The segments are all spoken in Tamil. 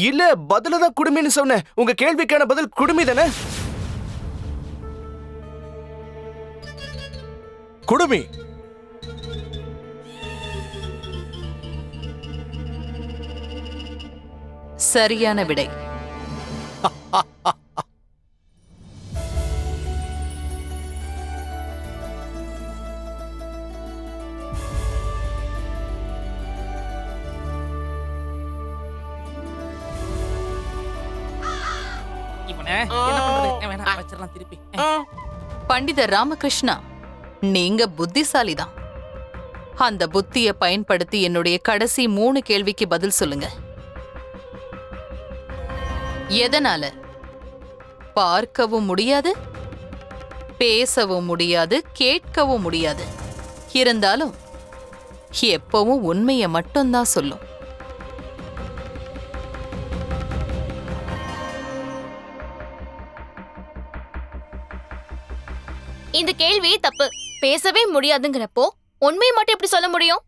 இல்ல, பதில தான் குடுமின்னு சொன்னேன். உங்க கேள்விக்கான பதில் குடுமி தானே? குடுமி. சரியான விடை. பண்டிதர் ராமகிருஷ்ணா, நீங்க புத்திசாலிதான். அந்த புத்திய பயன்படுத்தி என்னுடைய கடைசி 3 கேள்விக்கு பதில் சொல்லுங்க. எதனால பார்க்கவும் முடியாது, பேசவும் முடியாது, கேட்கவும் முடியாது, இருந்தாலும் எப்பவும் உண்மையை மட்டும்தான் சொல்லும்? இந்த கேள்வி தப்பு. பேசவே முடியாதுங்கிறப்போ உண்மையை மட்டும் எப்படி சொல்ல முடியும்?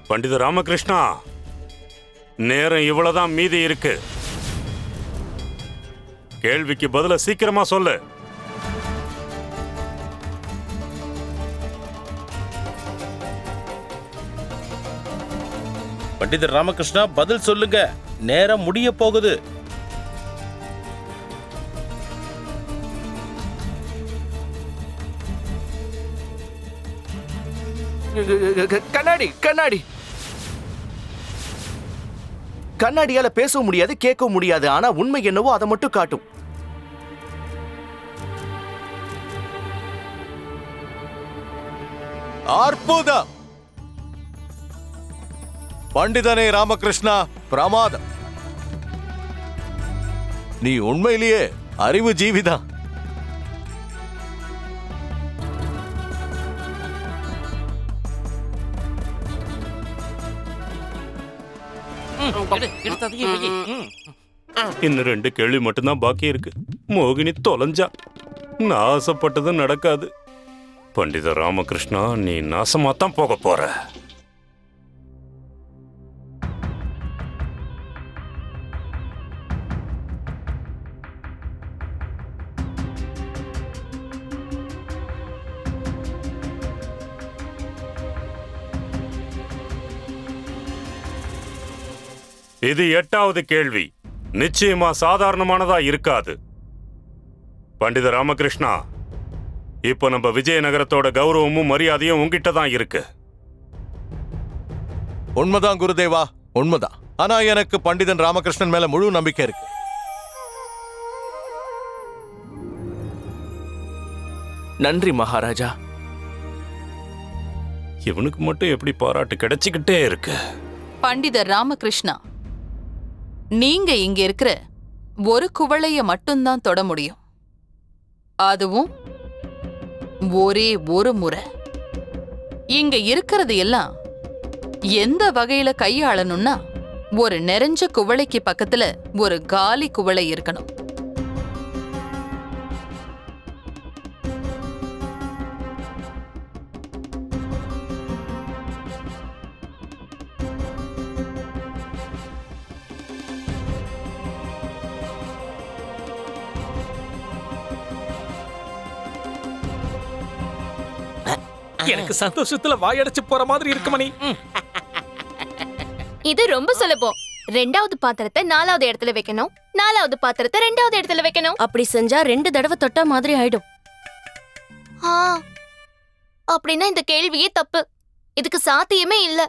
பண்டித ராமகிருஷ்ணா, நேரம் இவ்வளவுதான் மீதி இருக்கு. கேள்விக்கு பதில சீக்கிரமா சொல்லு. பண்டிதர் ராமகிருஷ்ணா, பதில் சொல்லுங்க. நேரம் முடிய போகுது. கண்ணாடி கண்ணாடி கண்ணாடியால பேசவும் முடியாது, கேட்கவும் முடியாது. ஆனா உண்மை என்னவோ அதை மட்டும் காட்டும். அற்புதம்! பண்டிதனே ராமகிருஷ்ணா, பிரமாதம்! நீ உண்மையிலேயே அறிவு ஜீவிதான். இன்னும் 2 கேள்வி மட்டும்தான் பாக்கி இருக்கு. மோகினி தொலைஞ்சா நான் ஆசைப்பட்டது நடக்காது. பண்டித ராமகிருஷ்ணா, நீ நாசமாத்தான் போக போற. இது 8வது கேள்வி. நிச்சயமா சாதாரணமானதா இருக்காது. பண்டித ராமகிருஷ்ணா, இப்ப நம்ம விஜயநகரத்தோட கௌரவமும் மரியாதையும் உங்ககிட்ட தான் இருக்கு. உண்மைதான் குருதேவா, உண்மைதான். ஆனா எனக்கு பண்டிதன் ராமகிருஷ்ணன் மேல முழு நம்பிக்கை இருக்கு. நன்றி மகாராஜா. இவனுக்கு மட்டும் எப்படி பாராட்டு கிடைச்சிக்கிட்டே இருக்கு? பண்டிதர் ராமகிருஷ்ணா, நீங்க இங்க இருக்கிற ஒரு குவளைய மட்டும்தான் தொட முடியும். அதுவும் ஒரே ஒரு முறை. இங்க இருக்கிறது எல்லாம் எந்த வகையில கையாளணும்னா, ஒரு நிறைஞ்ச குவளைக்கு பக்கத்துல ஒரு காலி குவளை இருக்கணும். எனக்கு சந்தோஷத்துல வாயடைச்சு போற மாதிரி இருக்கு மணி. இது ரொம்ப சுலபம். 2வது பாத்திரத்தை 4வது இடத்துல வைக்கணும், 4வது பாத்திரத்தை 2வது இடத்துல வைக்கணும். அப்படி செஞ்சா 2 தடவை தொட்டா மாதிரி ஆயிடும். அப்படின்னா இந்த கேள்வியே தப்பு. இதுக்கு சாத்தியமே இல்ல.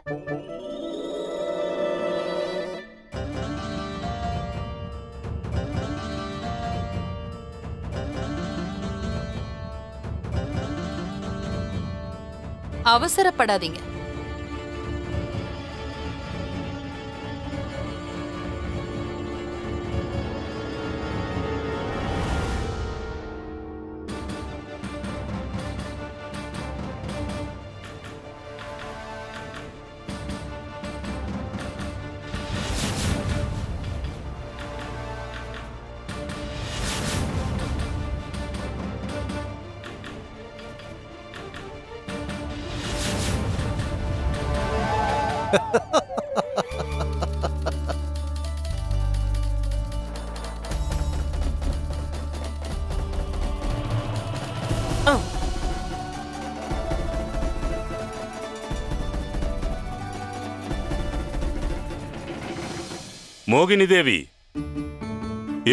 அவசரப்படாதீங்க. மோகினி தேவி,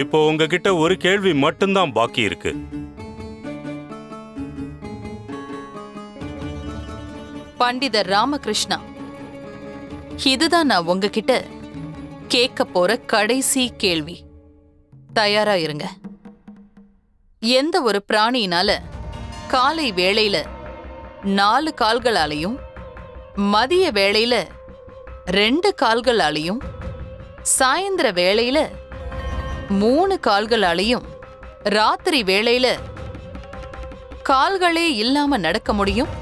இப்போ உங்ககிட்ட ஒரு கேள்வி மட்டும்தான் பாக்கி இருக்கு. பண்டிதர் ராமகிருஷ்ணா, இதுதான் நான் உங்ககிட்ட கேட்க போற கடைசி கேள்வி. தயாரா இருங்க. எந்த ஒரு பிராணியினால காலை வேளையில 4 கால்களாலையும் மதிய வேளையில 2 கால்களாலையும் சாயந்தர வேளையில 3 கால்களாலையும் ராத்திரி வேளையில கால்களே இல்லாம நடக்க முடியும்?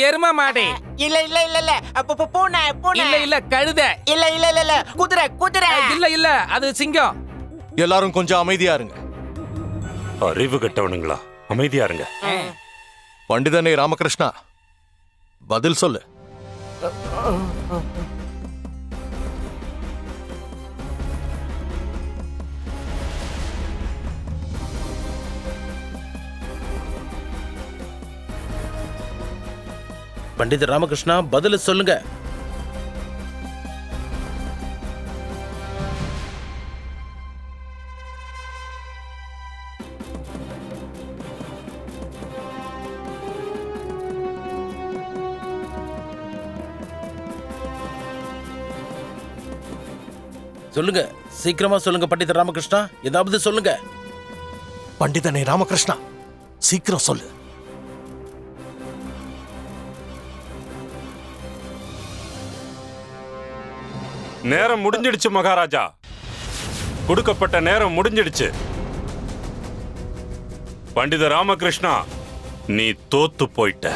எரும மாடு. இல்ல இல்ல இல்ல இல்ல பூனை பூனை. இல்ல இல்ல கழுத. இல்ல இல்ல இல்ல இல்ல குதிரை குதிரை. இல்ல இல்ல அது சிங்கம். எல்லாரும் கொஞ்சம் அமைதியா இருங்க. அறிவு கெட்டவனுங்களா, அமைதியா இருங்க. பண்டிதனே ராமகிருஷ்ணா, பதில் சொல்லு. பண்டித ராமகிருஷ்ணா, பதில சொல்லுங்க. சொல்லுங்க, சீக்கிரமா சொல்லுங்க பண்டித ராமகிருஷ்ணா, ஏதாவது சொல்லுங்க. பண்டிதனே ராமகிருஷ்ணா, சீக்கிரம் சொல்லு. நேரம் முடிஞ்சிடுச்சு மகாராஜா. கொடுக்கப்பட்ட நேரம் முடிஞ்சிடுச்சு. பண்டித ராமகிருஷ்ணா, நீ தோத்து போயிட்ட.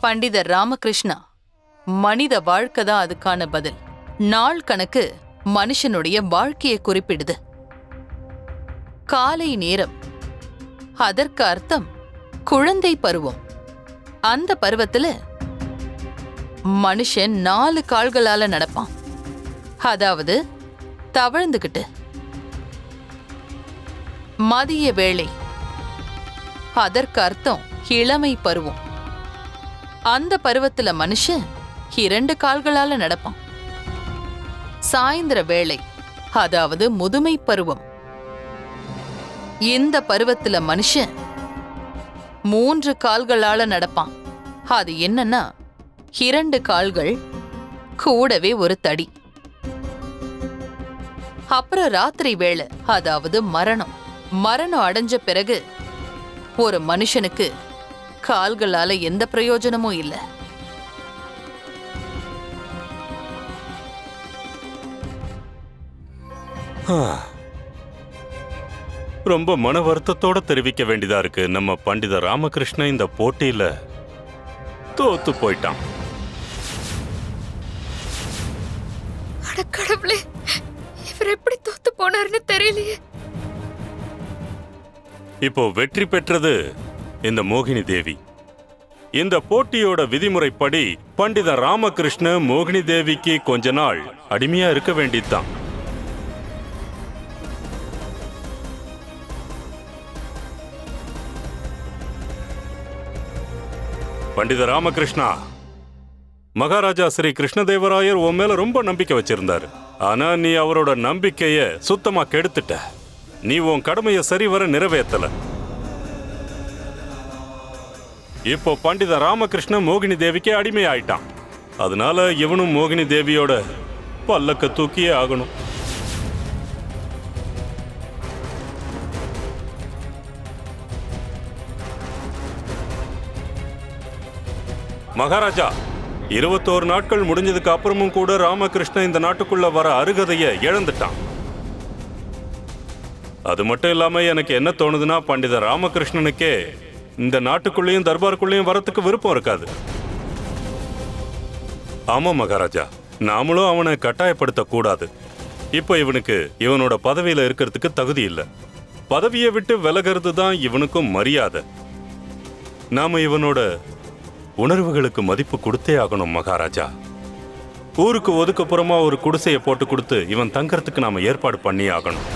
பண்டிதர் ராமகிருஷ்ணா, மனித வாழ்க்கை தான் அதுக்கான பதில். நாள் கணக்கு மனுஷனுடைய வாழ்க்கையை குறிப்பிடுது. காலை நேரம், அதற்கு அர்த்தம் குழந்தை பருவம். அந்த பருவத்துல மனுஷன் 4 கால்களால நடப்பான், அதாவது தவழ்ந்துகிட்டு. மதிய வேளை, அதற்கு அர்த்தம் இளமை பருவம். அந்த பருவத்துல மனுஷன் 2 கால்களால நடப்பான். சாயந்தர வேளை, அதாவது முதுமை பருவம். இந்த பருவத்துல மனுஷன் 3 கால்களால நடப்பான். அது என்னன்னா 2 கால்கள் கூடவே ஒரு தடி. அப்புறம் ராத்திரி வேளை, அதாவது மரணம் அடைஞ்ச பிறகு ஒரு மனுஷனுக்கு கால்களால எந்த பிரயோஜனமும் இல்லை. ரொம்ப மன வருத்தத்தோட தெரிவிக்க வேண்டியதா இருக்கு, நம்ம பண்டித ராமகிருஷ்ணன் இந்த போட்டியில தோத்து போயிட்டான். கடவுளே, இவர் எப்படி தோத்து போனாருன்னு தெரியலையே. இப்போ வெற்றி பெற்றது இந்த மோகினி தேவி. இந்த போட்டியோட விதிமுறைப்படி பண்டித ராமகிருஷ்ண மோகினி தேவிக்கு கொஞ்ச நாள் அடிமையா இருக்க வேண்டியதுதான். பண்டித ராமகிருஷ்ணா, மகாராஜா ஸ்ரீ கிருஷ்ணதேவராயர் உன் மேல ரொம்ப நம்பிக்கை வச்சிருந்தாரு. ஆனா நீ அவரோட நம்பிக்கைய சுத்தமா கெடுத்துட்ட. நீ உன் கடமையை சரிவர நிறைவேற்றல. இப்போ பண்டித ராமகிருஷ்ண மோகினி தேவிக்கு அடிமை ஆயிட்டான். அதனால இவனும் மோகினி தேவியோட பல்லக்க தூக்கியே ஆகணும். மகாராஜா, 21 நாட்கள் முடிஞ்சதுக்கு அப்புறமும் கூட ராமகிருஷ்ணன் இந்த நாட்டுக்குள்ள வர அருகதையை இழந்துட்டான். அது மட்டும் இல்லாம எனக்கு என்ன தோணுதுன்னா, பண்டித ராமகிருஷ்ணனுக்கே இந்த நாட்டுக்குள்ளேயும் தர்பாருக்குள்ளேயும் வரத்துக்கு விருப்பம் இருக்காது. ஆமா மகாராஜா, நாமளும் அவனை கட்டாயப்படுத்த கூடாது. இப்ப இவனுக்கு இவனோட பதவியில இருக்கிறதுக்கு தகுதி இல்லை. பதவியை விட்டு விலகிறது தான் இவனுக்கும் மரியாதை. நாம இவனோட உணர்வுகளுக்கு மதிப்பு கொடுத்தே ஆகணும் மகாராஜா. ஊருக்கு ஒதுக்குப்புறமா ஒரு குடிசையை போட்டு கொடுத்து இவன் தங்கறதுக்கு நாம ஏற்பாடு பண்ணி ஆகணும்.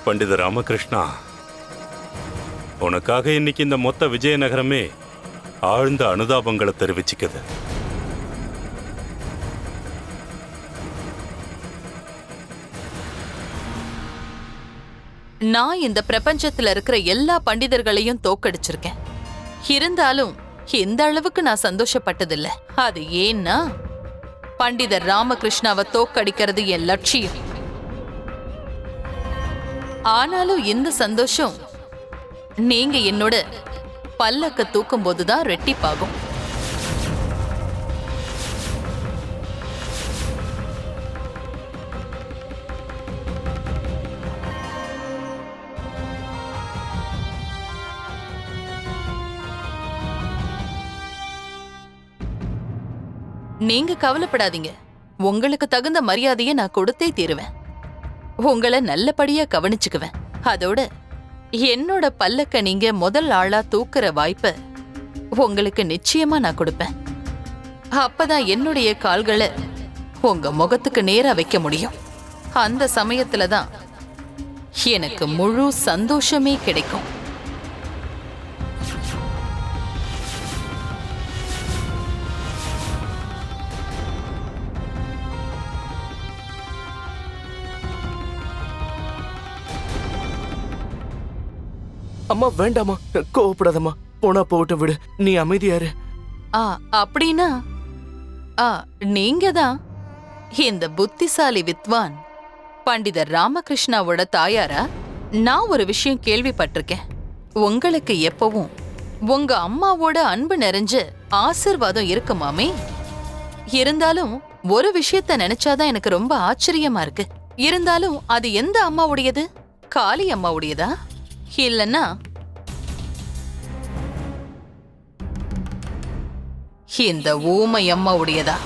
பண்டித ராமகிருஷ்ணா, உனக்காக இன்னைக்கு இந்த மொத்த விஜயநகரமே ஆழ்ந்த அனுதாபங்களை தெரிவிச்சுக்குது. நான் இந்த பிரபஞ்சத்துல இருக்கிற எல்லா பண்டிதர்களையும் தோக்கடிச்சிருக்கேன். இருந்தாலும் இந்த அளவுக்கு நான் சந்தோஷப்பட்டதில்ல. அது ஏன்னா பண்டிதர் ராமகிருஷ்ணாவை தோக்கடிக்கிறது என் லட்சியம். ஆனாலும் இந்த சந்தோஷம் நீங்க என்னோட பல்லக்க தூக்கும் போதுதான் ரெட்டிப்பாகும். நீங்க கவலைப்படாதீங்க. உங்களுக்கு தகுந்த மரியாதையை நான் கொடுத்தே தீருவேன். உங்களை நல்லபடியா கவனிச்சுக்குவேன். அதோட என்னோட பல்லக்க நீங்க முதல் ஆளா தூக்குற வாய்ப்பை உங்களுக்கு நிச்சயமா நான் கொடுப்பேன். அப்பதான் என்னுடைய கால்களை உங்க முகத்துக்கு நேரா வைக்க முடியும். அந்த சமயத்துல தான் எனக்கு முழு சந்தோஷமே கிடைக்கும். அம்மா வேண்டாமா, கோவப்படாதம்மா. போனா போட்டு விடு, நீ அமைதியாரு. அப்படின்னா நீங்க தான் இந்த புத்திசாலி வித்வான் பண்டிதர் ராமகிருஷ்ணாவோட தாயாரா? நான் ஒரு விஷயம் கேள்விப்பட்டிருக்கேன். உங்களுக்கு எப்பவும் உங்க அம்மாவோட அன்பு நிறைஞ்ச ஆசீர்வாதம் இருக்குமாமே. இருந்தாலும் ஒரு விஷயத்த நினைச்சாதான் எனக்கு ரொம்ப ஆச்சரியமா இருக்கு. இருந்தாலும் அது எந்த அம்மாவுடையது? காளி அம்மாவுடையதா இல்லன்னா இந்த ஊமை அம்மாவுடையதா?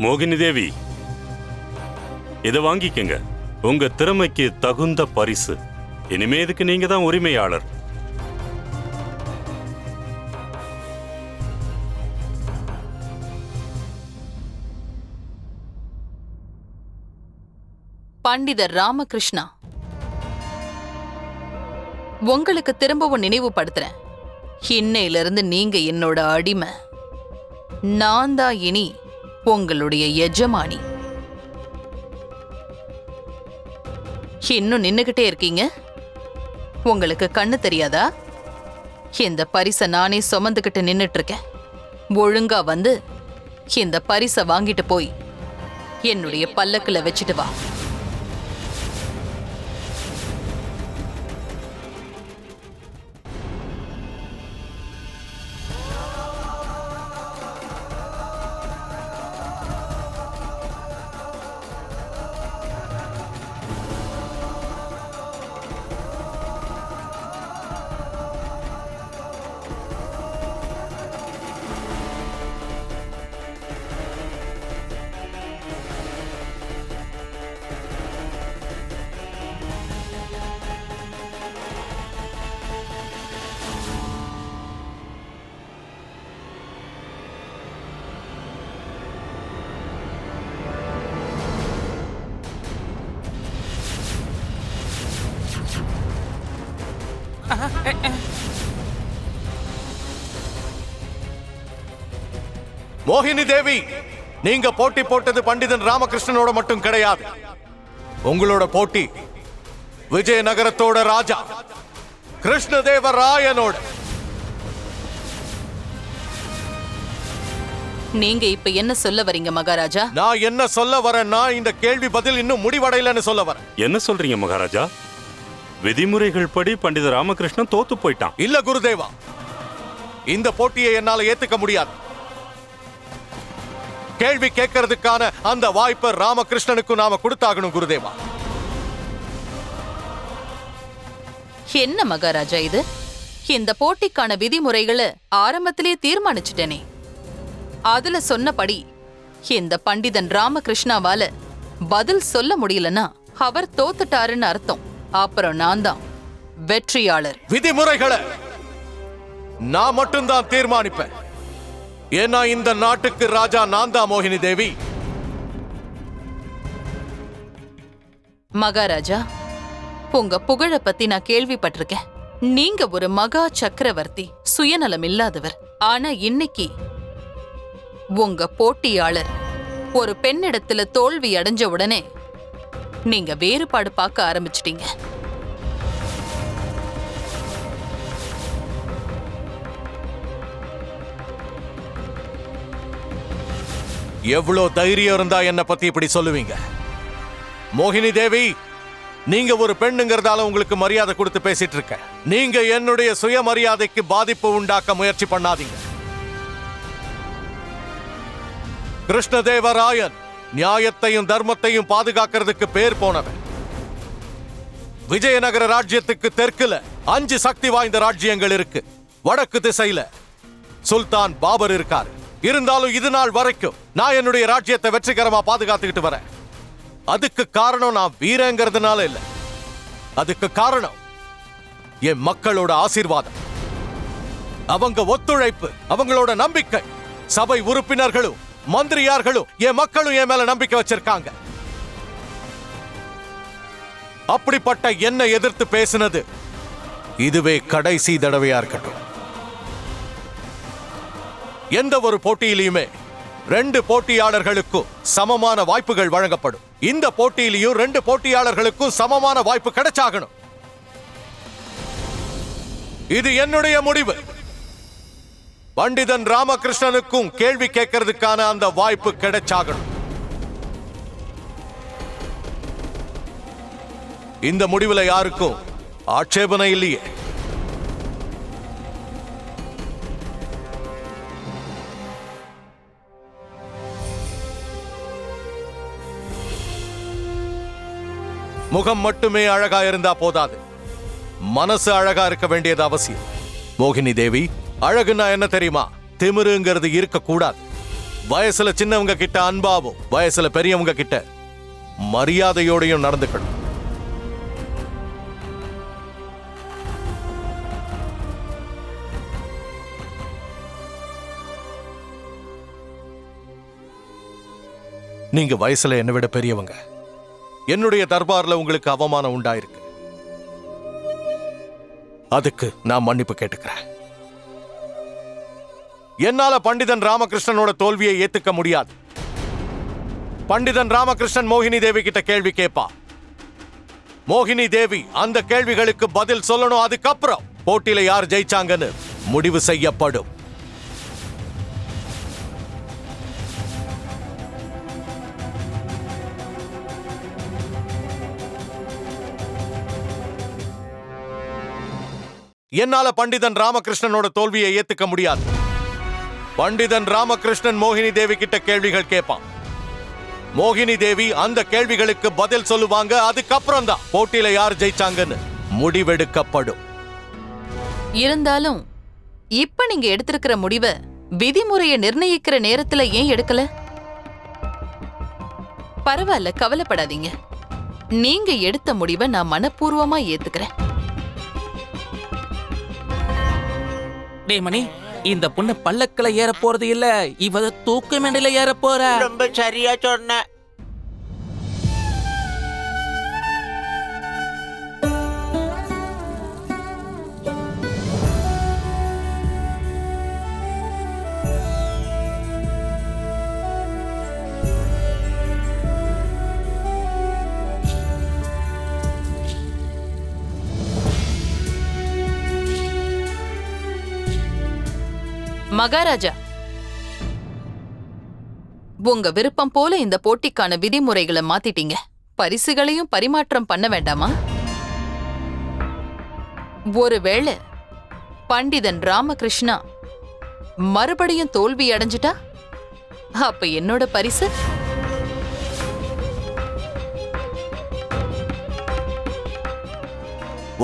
மோகினி தேவி, இதை வாங்கிக்கங்க. உங்க திறமைக்கு தகுந்த பரிசு. இனிமே இதுக்கு நீங்க தான் உரிமையாளர். பண்டிதர் ராமகிருஷ்ணா, உங்களுக்கு திரும்பவும் நினைவுபடுத்துறேன். இன்னையிலிருந்து நீங்க என்னோட அடிமை. நான் தான் இனி உங்களுடைய எஜமானி. இன்னும் நின்னுகிட்டே இருக்கீங்க? உங்களுக்கு கண்ணு தெரியாதா? இந்த பரிசை நானே சுமந்துகிட்டு நின்னுட்டு இருக்கேன். ஒழுங்கா வந்து இந்த பரிசை வாங்கிட்டு போய் என்னுடைய பல்லக்குல வச்சுட்டு வா. மோகினி தேவி, நீங்க போட்டி போட்டது பண்டிதன் ராமகிருஷ்ணனோட மட்டும் கிடையாது. உங்களோட போட்டி விஜயநகரத்தோட ராஜா கிருஷ்ணதேவராயனோட. நீங்க இப்ப என்ன சொல்ல வரீங்க மகாராஜா? நான் என்ன சொல்ல வரேன்னா, இந்த கேள்வி பதில் இன்னும் முடிவடையலன்னு சொல்ல வரேன். என்ன சொல்றீங்க மகாராஜா? விதிமுறைகள் படி பண்டித ராமகிருஷ்ணன் தோத்து போயிட்டான். இல்ல குருதேவா, இந்த போட்டியை என்னால ஏத்துக்க முடியாது. கேள்வி கேட்கறதுக்கான அந்த வாய்ப்பை ராமகிருஷ்ணனுக்கு நாம கொடுத்தாகணும் குருதேவா. என்ன மகாராஜா இது? இந்த போட்டிக்கான விதிமுறைகளை ஆரம்பத்திலேயே தீர்மானிச்சுட்டேனே. அதுல சொன்னபடி இந்த பண்டிதன் ராமகிருஷ்ணாவால பதில் சொல்ல முடியலன்னா அவர் தோத்துட்டாருன்னு அர்த்தம். அப்புறம் நான் தான் வெற்றியாளர். விதிமுறைகளை நான் மட்டும்தான் தீர்மானிப்பேன். ஏன்னா இந்த நாட்டுக்கு ராஜா நான் தான் மோகினி தேவி. மகாராஜா, உங்க புகழ பத்தி நான் கேள்விப்பட்டிருக்கேன். நீங்க ஒரு மகா சக்கரவர்த்தி, சுயநலம் இல்லாதவர். ஆனா இன்னைக்கு உங்க போட்டியாளர் ஒரு பெண்ணிடத்துல தோல்வி அடைஞ்ச உடனே நீங்க வேறுபாடு பார்க்க ஆரம்பிச்சிட்டீங்க. எவ்வளவு தைரியம் இருந்தா என்ன பத்தி இப்படி சொல்லுவீங்க? மோகினி தேவி, நீங்க ஒரு பெண்ணுங்கிறதால உங்களுக்கு மரியாதை கொடுத்து பேசிட்டு இருக்க. நீங்க என்னுடைய சுயமரியாதைக்கு பாதிப்பு உண்டாக்க முயற்சி பண்ணாதீங்க. கிருஷ்ணதேவராயன் நியாயத்தையும் தர்மத்தையும் பாதுகாக்கிறதுக்கு பேர் போனவன். விஜயநகர ராஜ்யத்துக்கு தெற்குல 5 சக்தி வாய்ந்த ராஜ்யங்கள் இருக்கு. வடக்கு திசையில சுல்தான் பாபர் இருக்காரு. இருந்தாலும் இது நாள் வரைக்கும் நான் என்னுடைய ராஜ்யத்தை வெற்றிகரமா பாதுகாத்துக்கிட்டு வரேன். அதுக்கு காரணம் நான் வீரங்கிறதுனால இல்ல. அதுக்கு காரணம் என் மக்களோட ஆசீர்வாதம், அவங்க ஒத்துழைப்பு, அவங்களோட நம்பிக்கை. சபை உறுப்பினர்களும் மந்திரியார்களும் என் மக்களும் என் மேல நம்பிக்கை வச்சிருக்காங்க. அப்படிப்பட்ட என்னை எதிர்த்து பேசினது இதுவே கடைசி தடவையா இருக்கட்டும். எந்த ஒரு போட்டியிலுமே 2 போட்டியாளர்களுக்கும் சமமான வாய்ப்புகள் வழங்கப்படும். இந்த போட்டியிலையும் 2 போட்டியாளர்களுக்கும் சமமான வாய்ப்பு கிடைச்சாகணும். இது என்னுடைய முடிவு. பண்டிதன் ராமகிருஷ்ணனுக்கும் கேள்வி கேட்கறதுக்கான அந்த வாய்ப்பு கிடைச்சாகணும். இந்த முடிவுல யாருக்கும் ஆட்சேபனை இல்லையே. முகம் மட்டுமே அழகா இருந்தா போதாது, மனசு அழகா இருக்க வேண்டியது அவசியம். மோகினி தேவி, அழகுன்னா என்ன தெரியுமா? திமிருங்கிறது இருக்க கூடாது. வயசுல சின்னவங்க கிட்ட அன்பாவும் வயசுல பெரியவங்க கிட்ட மரியாதையோடையும் நடந்துக்கணும். நீங்க வயசுல என்னை விட பெரியவங்க. என்னுடைய தர்பார்ல உங்களுக்கு அவமானம் உண்டாயிருக்கு. அதுக்கு நான் மன்னிப்பு கேட்டுக்கிறேன். என்னால பண்டிதன் ராமகிருஷ்ணனோட தோல்வியை ஏத்துக்க முடியாது. பண்டிதன் ராமகிருஷ்ணன் மோகினி தேவி கிட்ட கேள்வி கேட்பா. மோகினி தேவி அந்த கேள்விகளுக்கு பதில் சொல்லணும். அதுக்கப்புறம் போட்டியில யார் ஜெயிச்சாங்கன்னு முடிவு செய்யப்படும். என்னால பண்டிதன் ராமகிருஷ்ணனோட தோல்வியை ஏத்துக்க முடியாது. பண்டிதன் ராமகிருஷ்ணன் மோகினி தேவி கிட்ட கேள்விகள் கேட்பான். மோகினி தேவி அந்த கேள்விகளுக்கு பதில் சொல்லுவாங்க. அதுக்கப்புறம் தான் போட்டியில யார் ஜெயிச்சாங்கன்னு முடிவெடுக்கப்படும். இருந்தாலும் இப்ப நீங்க எடுத்திருக்கிற முடிவை விதிமுறையை நிர்ணயிக்கிற நேரத்துல ஏன் எடுக்கல? பரவாயில்ல, கவலைப்படாதீங்க. நீங்க எடுத்த முடிவை நான் மனப்பூர்வமா ஏத்துக்கிறேன். டே மணி, இந்த பொண்ணு பல்லக்கில ஏற போறது இல்ல, இவ தூக்கு மேடையில ஏற போற. ரொம்ப சரியா சொன்ன. மகாராஜா, உங்க விருப்பம் போல இந்த போட்டிக்கான விதிமுறைகளை மாத்திட்டீங்க. பரிசுகளையும் பரிமாற்றம் பண்ண வேண்டாமா? ஒருவேளை பண்டிதன் ராமகிருஷ்ணா மறுபடியும் தோல்வி அடைஞ்சிட்டா அப்ப என்னோட பரிசு?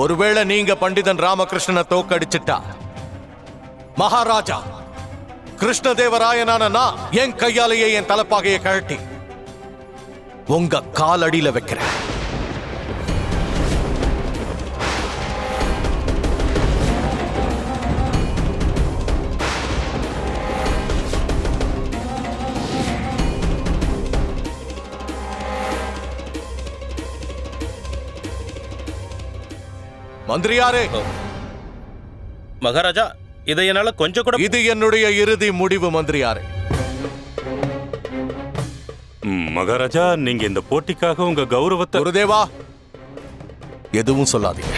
ஒருவேளை நீங்க பண்டிதன் ராமகிருஷ்ணனை தோக்கடிச்சிட்டா மகாராஜா கிருஷ்ணதேவராயனான நான் என் கையாலேயே என் தலைப்பாகையை கழட்டி உங்க காலடியில வைக்கிறேன். மந்திரியாரே, மகாராஜா, இதை என்னால கொஞ்சம் கூட இது என்னுடைய இறுதி முடிவு மந்திரியாரே. மகாராஜா, நீங்க இந்த போட்டிக்காக உங்க கௌரவத்தை... குருதேவா, எதுவும் சொல்லாதீங்க.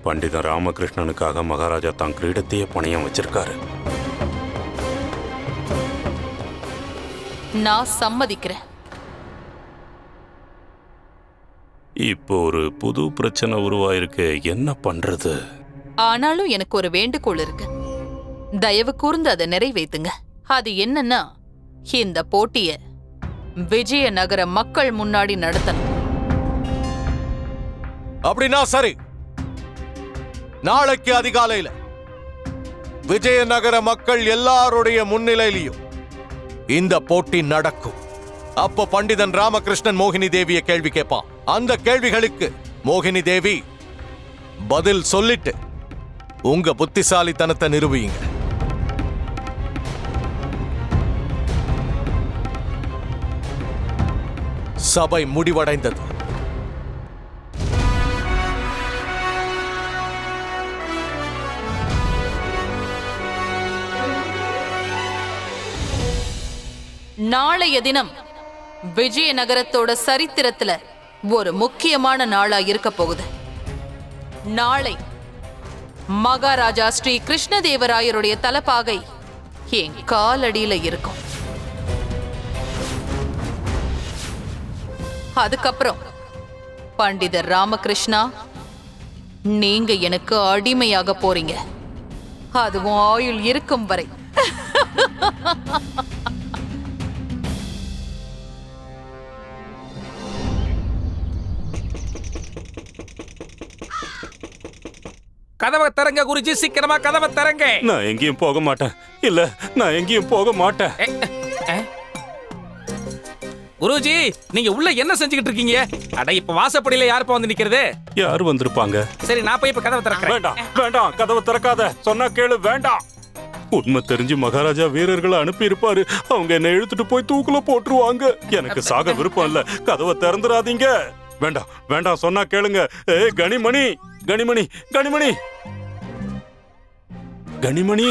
பண்டிதன் ராமகிருஷ்ணனுக்காக மகாராஜா தான் கிரீடத்தையே பணியம் வச்சிருக்காரு. நான் சம்மதிக்கிறேன். இப்போ ஒரு புது பிரச்சனை உருவாயிருக்கு. என்ன பண்றது? ஆனாலும் எனக்கு ஒரு வேண்டுகோள் இருக்கு. தயவு கூர்ந்து அதை நிறைவேத்துங்க. அது என்னன்னா, இந்த போட்டிய விஜயநகர மக்கள் முன்னாடி நடத்தணும். அப்படின்னா சரி, நாளைக்கு அதிகாலையில விஜயநகர மக்கள் எல்லாருடைய முன்னிலையிலையும் இந்த போட்டி நடக்கும். அப்ப பண்டிதன் ராமகிருஷ்ணன் மோகினி தேவிய கேள்வி கேட்பான். அந்த கேள்விகளுக்கு மோகினி தேவி பதில் சொல்லிட்டு உங்க புத்திசாலித்தனத்தை நிரூபியுங்க. சபை முடிவடைந்தது. நாளைய தினம் விஜயநகரத்தோட சரித்திரத்துல ஒரு முக்கியமான நாளா இருக்க போகுது. நாளை மகாராஜா ஸ்ரீ கிருஷ்ணதேவராயருடைய தலப்பாகை என் காலடியில இருக்கும். அதுக்கப்புறம் பண்டிதர் ராமகிருஷ்ணா, நீங்க எனக்கு அடிமையாக போறீங்க. அதுவும் ஆயுள் இருக்கும் வரை. கதவை தரங்க குருஜி, சீக்கிரமா கதவை தரங்க. நான் எங்கேயும் போக மாட்டேன். இல்ல, நான் எங்கேயும் போக மாட்டேன். குருஜி, நீங்க உள்ள என்ன செஞ்சுக்கிட்டு இருக்கீங்க? அட, இப்ப வாசப்படியில யாருப்பா வந்து நிக்கிறது? யார் வந்திருப்பாங்க? சரி, நான் போய் இப்ப கதவை திறக்கிறேன். வேண்டாம் வேண்டாம், கதவை திறக்காத. சொன்னா கேளு. வேண்டாம். உண்மை தெரிஞ்சு மகாராஜா வீரர்களை அனுப்பி இருப்பாரு. அவங்க என்ன இழுத்துட்டு போய் தூக்குல போட்டுருவாங்க. எனக்கு சாக விருப்பம் இல்ல. கதவை திறந்துடாதீங்க. வேண்டாம் வேண்டாம், சொன்னா கேளுங்க. ஏய் கனிமணி, கனிமணி, கனிமணி, கனிமணி.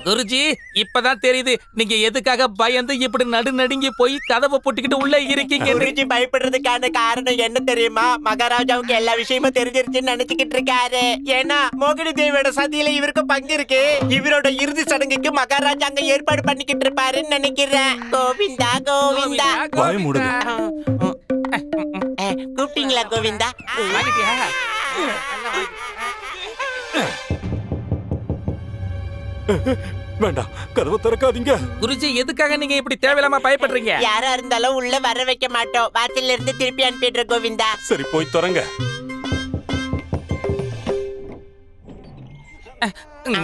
குருஜி, இப்பதான் தெரியுது நீங்க எதுக்காக பயந்து இப்படி நடுநடுங்கி போய் கதவை போட்டுக்கிட்டு உள்ள இருக்கீங்க. குருஜி பயப்படுறதுக்கான காரணம் என்ன தெரியுமா? மகாராஜாவுக்கு எல்லா விஷயமும் தெரிஞ்சிருச்சுன்னு நினைச்சுக்கிட்டு இருக்காரு. ஏன்னா மோகினி தேவியோட சதியில இவருக்கு பங்கு இருக்கு. இவரோட இறுதி சடங்குக்கு மகாராஜா அங்க ஏற்பாடு பண்ணிக்கிட்டு இருப்பாருன்னு நினைக்கிறேன். கோவிந்தா கோவிந்தா. வாய் மூடுங்க. கூப்பிட்டீங்களா கோவிந்தா? வேண்டாம், கதவை திறக்காதீங்க. குருஜி, எதுக்காக நீங்க இப்படி தேவையில்லாம பயப்படுறீங்க? யாரா இருந்தாலும் உள்ள வர வைக்க மாட்டோம். வாசல்ல இருந்து திருப்பி அனுப்பிடுற கோவிந்தா. சரி, போய் திறங்க.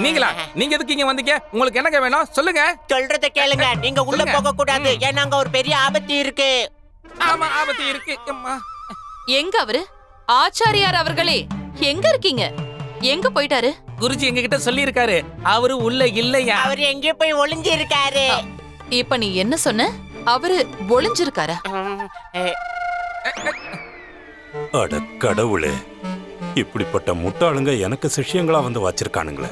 நீங்களா? நீங்க எதுக்கு இங்க வந்தீங்க? உங்களுக்கு என்னங்க வேணும் சொல்லுங்க. சொல்றத கேளுங்க. நீங்க உள்ள போக கூடாது. ஏன்னா அங்க ஒரு பெரிய ஆபத்து இருக்கு. ஆமா, ஆபத்து இருக்கு. அம்மா, எங்க அவரு? ஆச்சாரியார் அவர்களே, எங்க இருக்கீங்க? எங்க போயிட்டாரு? குருஜி எங்க கிட்ட சொல்லி இருக்காரு, அவரு உள்ள இல்லையா. அவர் எங்கேயோ போய் ஒளிஞ்சு இருக்காரு. இப்ப நீ என்ன சொன்ன? அவரு ஒளிஞ்சிருக்காரா? அட கடவுளே, இப்படிப்பட்ட முட்டாளுங்க எனக்கு சிஷ்யங்களா வந்து வச்சிருக்கானுங்களே.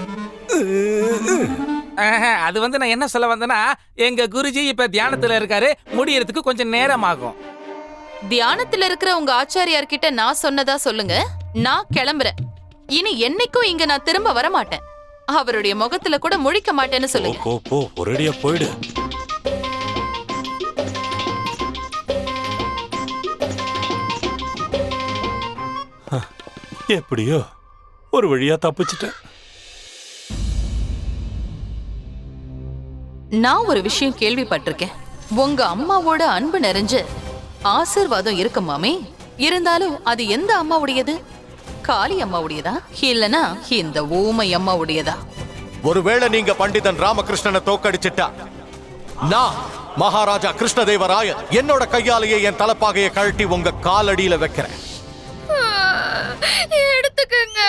அது வந்து நான் என்ன சொல்ல வந்தேன்னா, எங்க குருஜி இப்ப தியானத்துல இருக்காரு. முடியறதுக்கு கொஞ்சம் நேரம் ஆகும். தியானத்துல இருக்கிற உங்க ஆச்சாரியார் கிட்ட நான் சொன்னதா சொல்லுங்க. நான் கிளம்புறேன். இனி என்னைக்கும் இங்க நான் திரும்ப வர மாட்டேன். அவருடைய முகத்துல கூட முழிக்க மாட்டேன்னு சொல்லுங்க. போ ஒரேடியா போயிடு. எப்படியோ ஒரு வழியா தப்பிச்சிட்டேன். நான் ஒரு விஷயம் கேள்விப்பட்டிருக்கேன். உங்க அம்மாவோட அன்பு நிறைஞ்ச ஆசீர்வாதம் இருக்குமாமே. இருந்தாலும் அது எந்த அம்மாவுடையது? காளி அம்மாவுடையதா இல்லனா இந்த ஊமை அம்மாவுடையதா? ஒருவேளை நீங்க பண்டிதன் ராமகிருஷ்ணனை தோக்கடிச்சிட்டா, நான் மகாராஜா கிருஷ்ணதேவராயர் என்னோட கையாலேயே என் தலப்பாகையை கழட்டி உங்க காலடியில வைக்கிறேன். எடுத்துக்கங்க.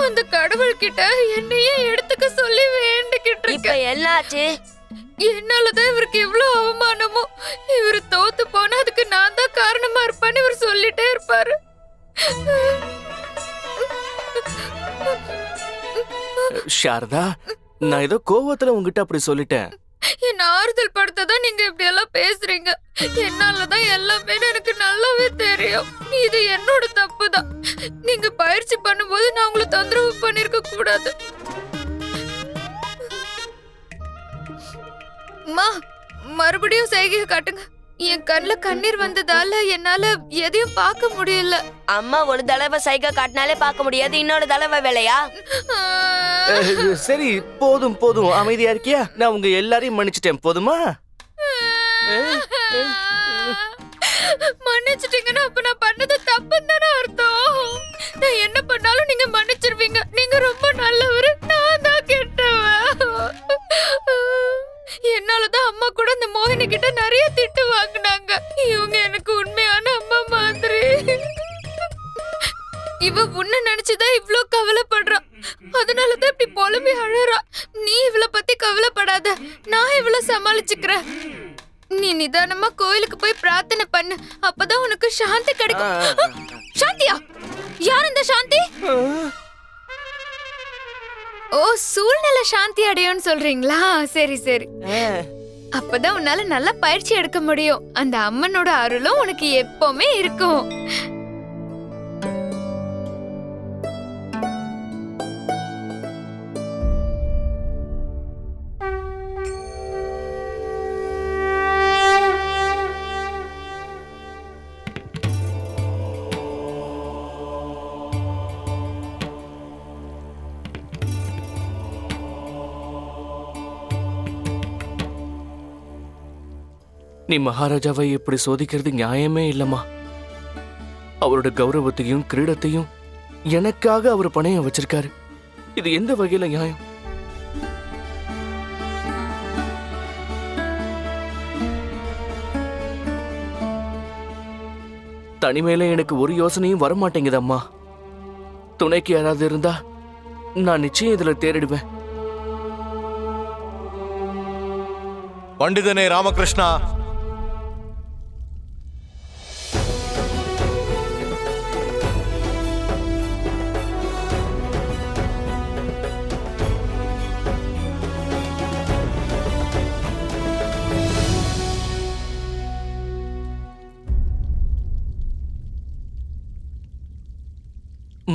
அந்த கடவுள் கிட்ட என்னையே எடுத்துக்க சொல்லி வேண்டிக்கிட்டு இருக்கேன். என்னாச்சு? என்னாலதான் இவருக்கு இவ்வளவு அவமானமோ. இவரு தோத்து போனா அதுக்கு நான் தான் காரணமா இருப்பான்னு இவர் சொல்லிட்டே இருப்பாரு. சாரதா, நான் ஏதோ கோவத்துல உங்ககிட்ட அப்படி சொல்லிட்டேன். என்ன ஆறுதல் படுத்ததான் நீங்க இப்படி எல்லாம் பேசுறீங்க. என்னாலதான் எல்லாமே எனக்கு நல்லாவே தெரியும். இது என்னோட தப்பு தான். நீங்க பயிற்சி பண்ணும்போது நான் உங்களை தொந்தரவு பண்ணிருக்க கூடாது. அம்மா, மறுபடியும் செய்கையை காட்டுங்க. என் கண்ணுல கண்ணீர் வந்ததால என்னால எதையும் பார்க்க முடியல. அம்மா ஒரு தடவை சைகை காட்டினாலே பார்க்க முடியாது, இன்னொரு தடவை வேலையா? சரி, போதும் போதும், அமைதியா இருக்கியா? நான் உங்க எல்லாரையும் மன்னிச்சிட்டேன், போதுமா? மன்னிச்சிட்டீங்கன்னா அப்ப நான் பண்ணது தப்புன்னு தானே அர்த்தம். நான் என்ன பண்ணாலும் நீங்க மன்னிச்சிருவீங்க. நீங்க ரொம்ப நல்லவரு, நான் தான் கெட்டவன். என்னாலதான் அம்மா கூட இந்த மோகினி கிட்ட நிறைய திட்டு வாங்கினாங்க. இவங்க எனக்கு உண்மையான அம்மா மாதிரி. இவ உன்ன நினைச்சுதான் இவ்ளோ கவலைப்படுறா. அதனாலதான் இப்படி புலம்பி அழறா. நீ இவளை பத்தி கவலைப்படாத, நான் இவளை சமாளிச்சுக்கிறேன். நீ நிதானமா கோயிலுக்கு போய் பிரார்த்தனை பண்ணு. அப்பதான் உனக்கு சாந்தி கிடைக்கும். சாந்தியா? யார் இந்த சாந்தி? ஓ, சூழ்நிலை சாந்தி அடையும்னு சொல்றீங்களா? சரி சரி. அப்பதான் உன்னால நல்லா பயிற்சி எடுக்க முடியும். அந்த அம்மனோட அருளும் உனக்கு எப்பவுமே இருக்கும். நீ மகாராஜாவை இப்படி சோதிக்கிறது நியாயமே இல்லம்மா. அவரோட கௌரவத்தையும் கிரீடத்தையும் எனக்காக அவர் பணையம் வச்சிருக்காரு. இது எந்த வகையில நியாயம்? தனிமையில எனக்கு ஒரு யோசனையும் வரமாட்டேங்குது அம்மா. துணைக்கு யாராவது இருந்தா நான் நிச்சயம் இதுல தேறிடுவேன். பண்டிதனே ராமகிருஷ்ணா,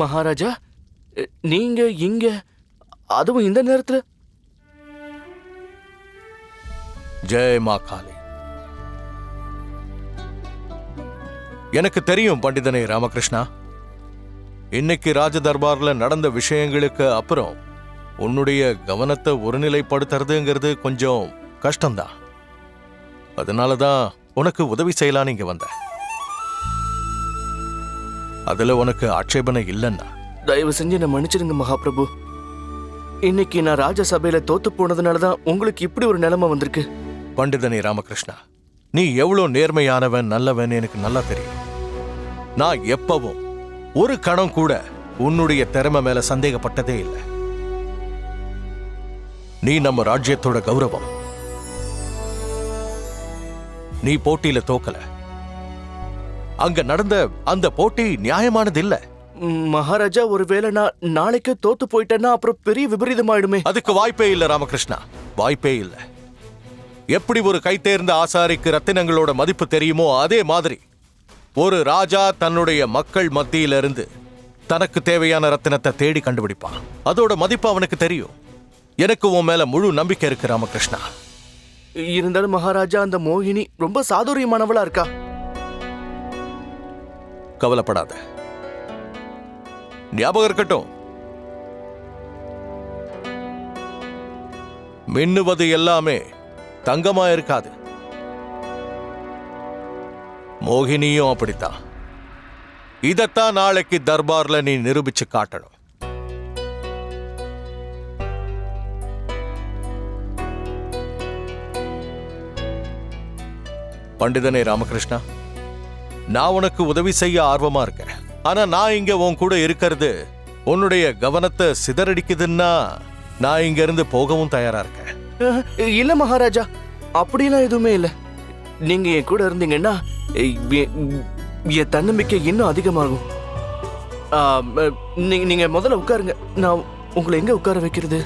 மகாராஜா, நீங்க இங்க, அதுவும் இந்த நேரத்துல? ஜெய் மா காளி. எனக்கு தெரியும் பண்டிதனே ராமகிருஷ்ணா, இன்னைக்கு ராஜ தர்பார்ல நடந்த விஷயங்களுக்கு அப்புறம் உன்னுடைய கவனத்தை ஒருநிலைப்படுத்துறதுங்கிறது கொஞ்சம் கஷ்டம்தான். அதனாலதான் உனக்கு உதவி செய்யலான்னு இங்க வந்த. அதுல உனக்கு ஆட்சேபனை இல்லைன்னா தயவு செஞ்சு என்ன மன்னிச்சிடுங்க மகாபிரபு. இன்னைக்கு நான் ராஜசபையில தோத்து போனதுனாலதான் உங்களுக்கு இப்படி ஒரு நிலைமை வந்திருக்கு. பண்டிதனே ராமகிருஷ்ணா, நீ எவ்வளவு நேர்மையானவன், நல்லவன் எனக்கு நல்லா தெரியும். நான் எப்பவும் ஒரு கணம் கூட உன்னுடைய திறமை மேல சந்தேகப்பட்டதே இல்லை. நீ நம்ம ராஜ்யத்தோட கௌரவம். நீ போட்டியில தோக்கல. அங்க நடந்த அந்த போட்டி நியாயமானது இல்ல. மகாராஜா, ஒருவேளை நான் நாளைக்கு தோத்து போயிட்டேன்னா அப்புறம் பெரிய விபரீதமாயிடுமே. அதுக்கு வாய்ப்பே இல்ல ராமகிருஷ்ணா, வாய்ப்பே இல்ல. எப்படி ஒரு கைத்தேர்ந்த ஆசாரிக்கு ரத்தினங்களோட மதிப்பு தெரியுமோ அதே மாதிரி ஒரு ராஜா தன்னுடைய மக்கள் மத்தியிலிருந்து தனக்கு தேவையான ரத்தினத்தை தேடி கண்டுபிடிப்பான். அதோட மதிப்பு அவனுக்கு தெரியும். எனக்கு உன் மேல முழு நம்பிக்கை இருக்கு ராமகிருஷ்ணா. இருந்தாலும் மகாராஜா, அந்த மோகினி ரொம்ப சாதுரியமானவளா இருக்கா. கவலைப்படாத, ஞாபகம் இருக்கட்டும், மின்னுவது எல்லாமே தங்கமா இருக்காது. மோகினியும் அப்படித்தான். இதத்தான் நாளைக்கு தர்பார்ல நீ நிரூபிச்சு காட்டணும். பண்டிதனே ராமகிருஷ்ணா, நான் உனக்கு உதவி செய்ய ஆர்வமா இருக்கேன். ஆனா நான் இங்க உன் கூட இருக்கிறது உன்னுடைய கவனத்தை சிதறடிக்குதுன்னா நான் இங்க இருந்து போகவும் தயாரா இருக்கேன். இல்ல மகாராஜா, அப்படிலாம் எதுவுமே இல்ல. நீங்க என் கூட இருந்தீங்கன்னா என் தன்னம்பிக்கை இன்னும் அதிகமாகும். நீங்க முதல்ல உட்காருங்க. நான் உங்களை எங்க உட்கார வைக்கிறது?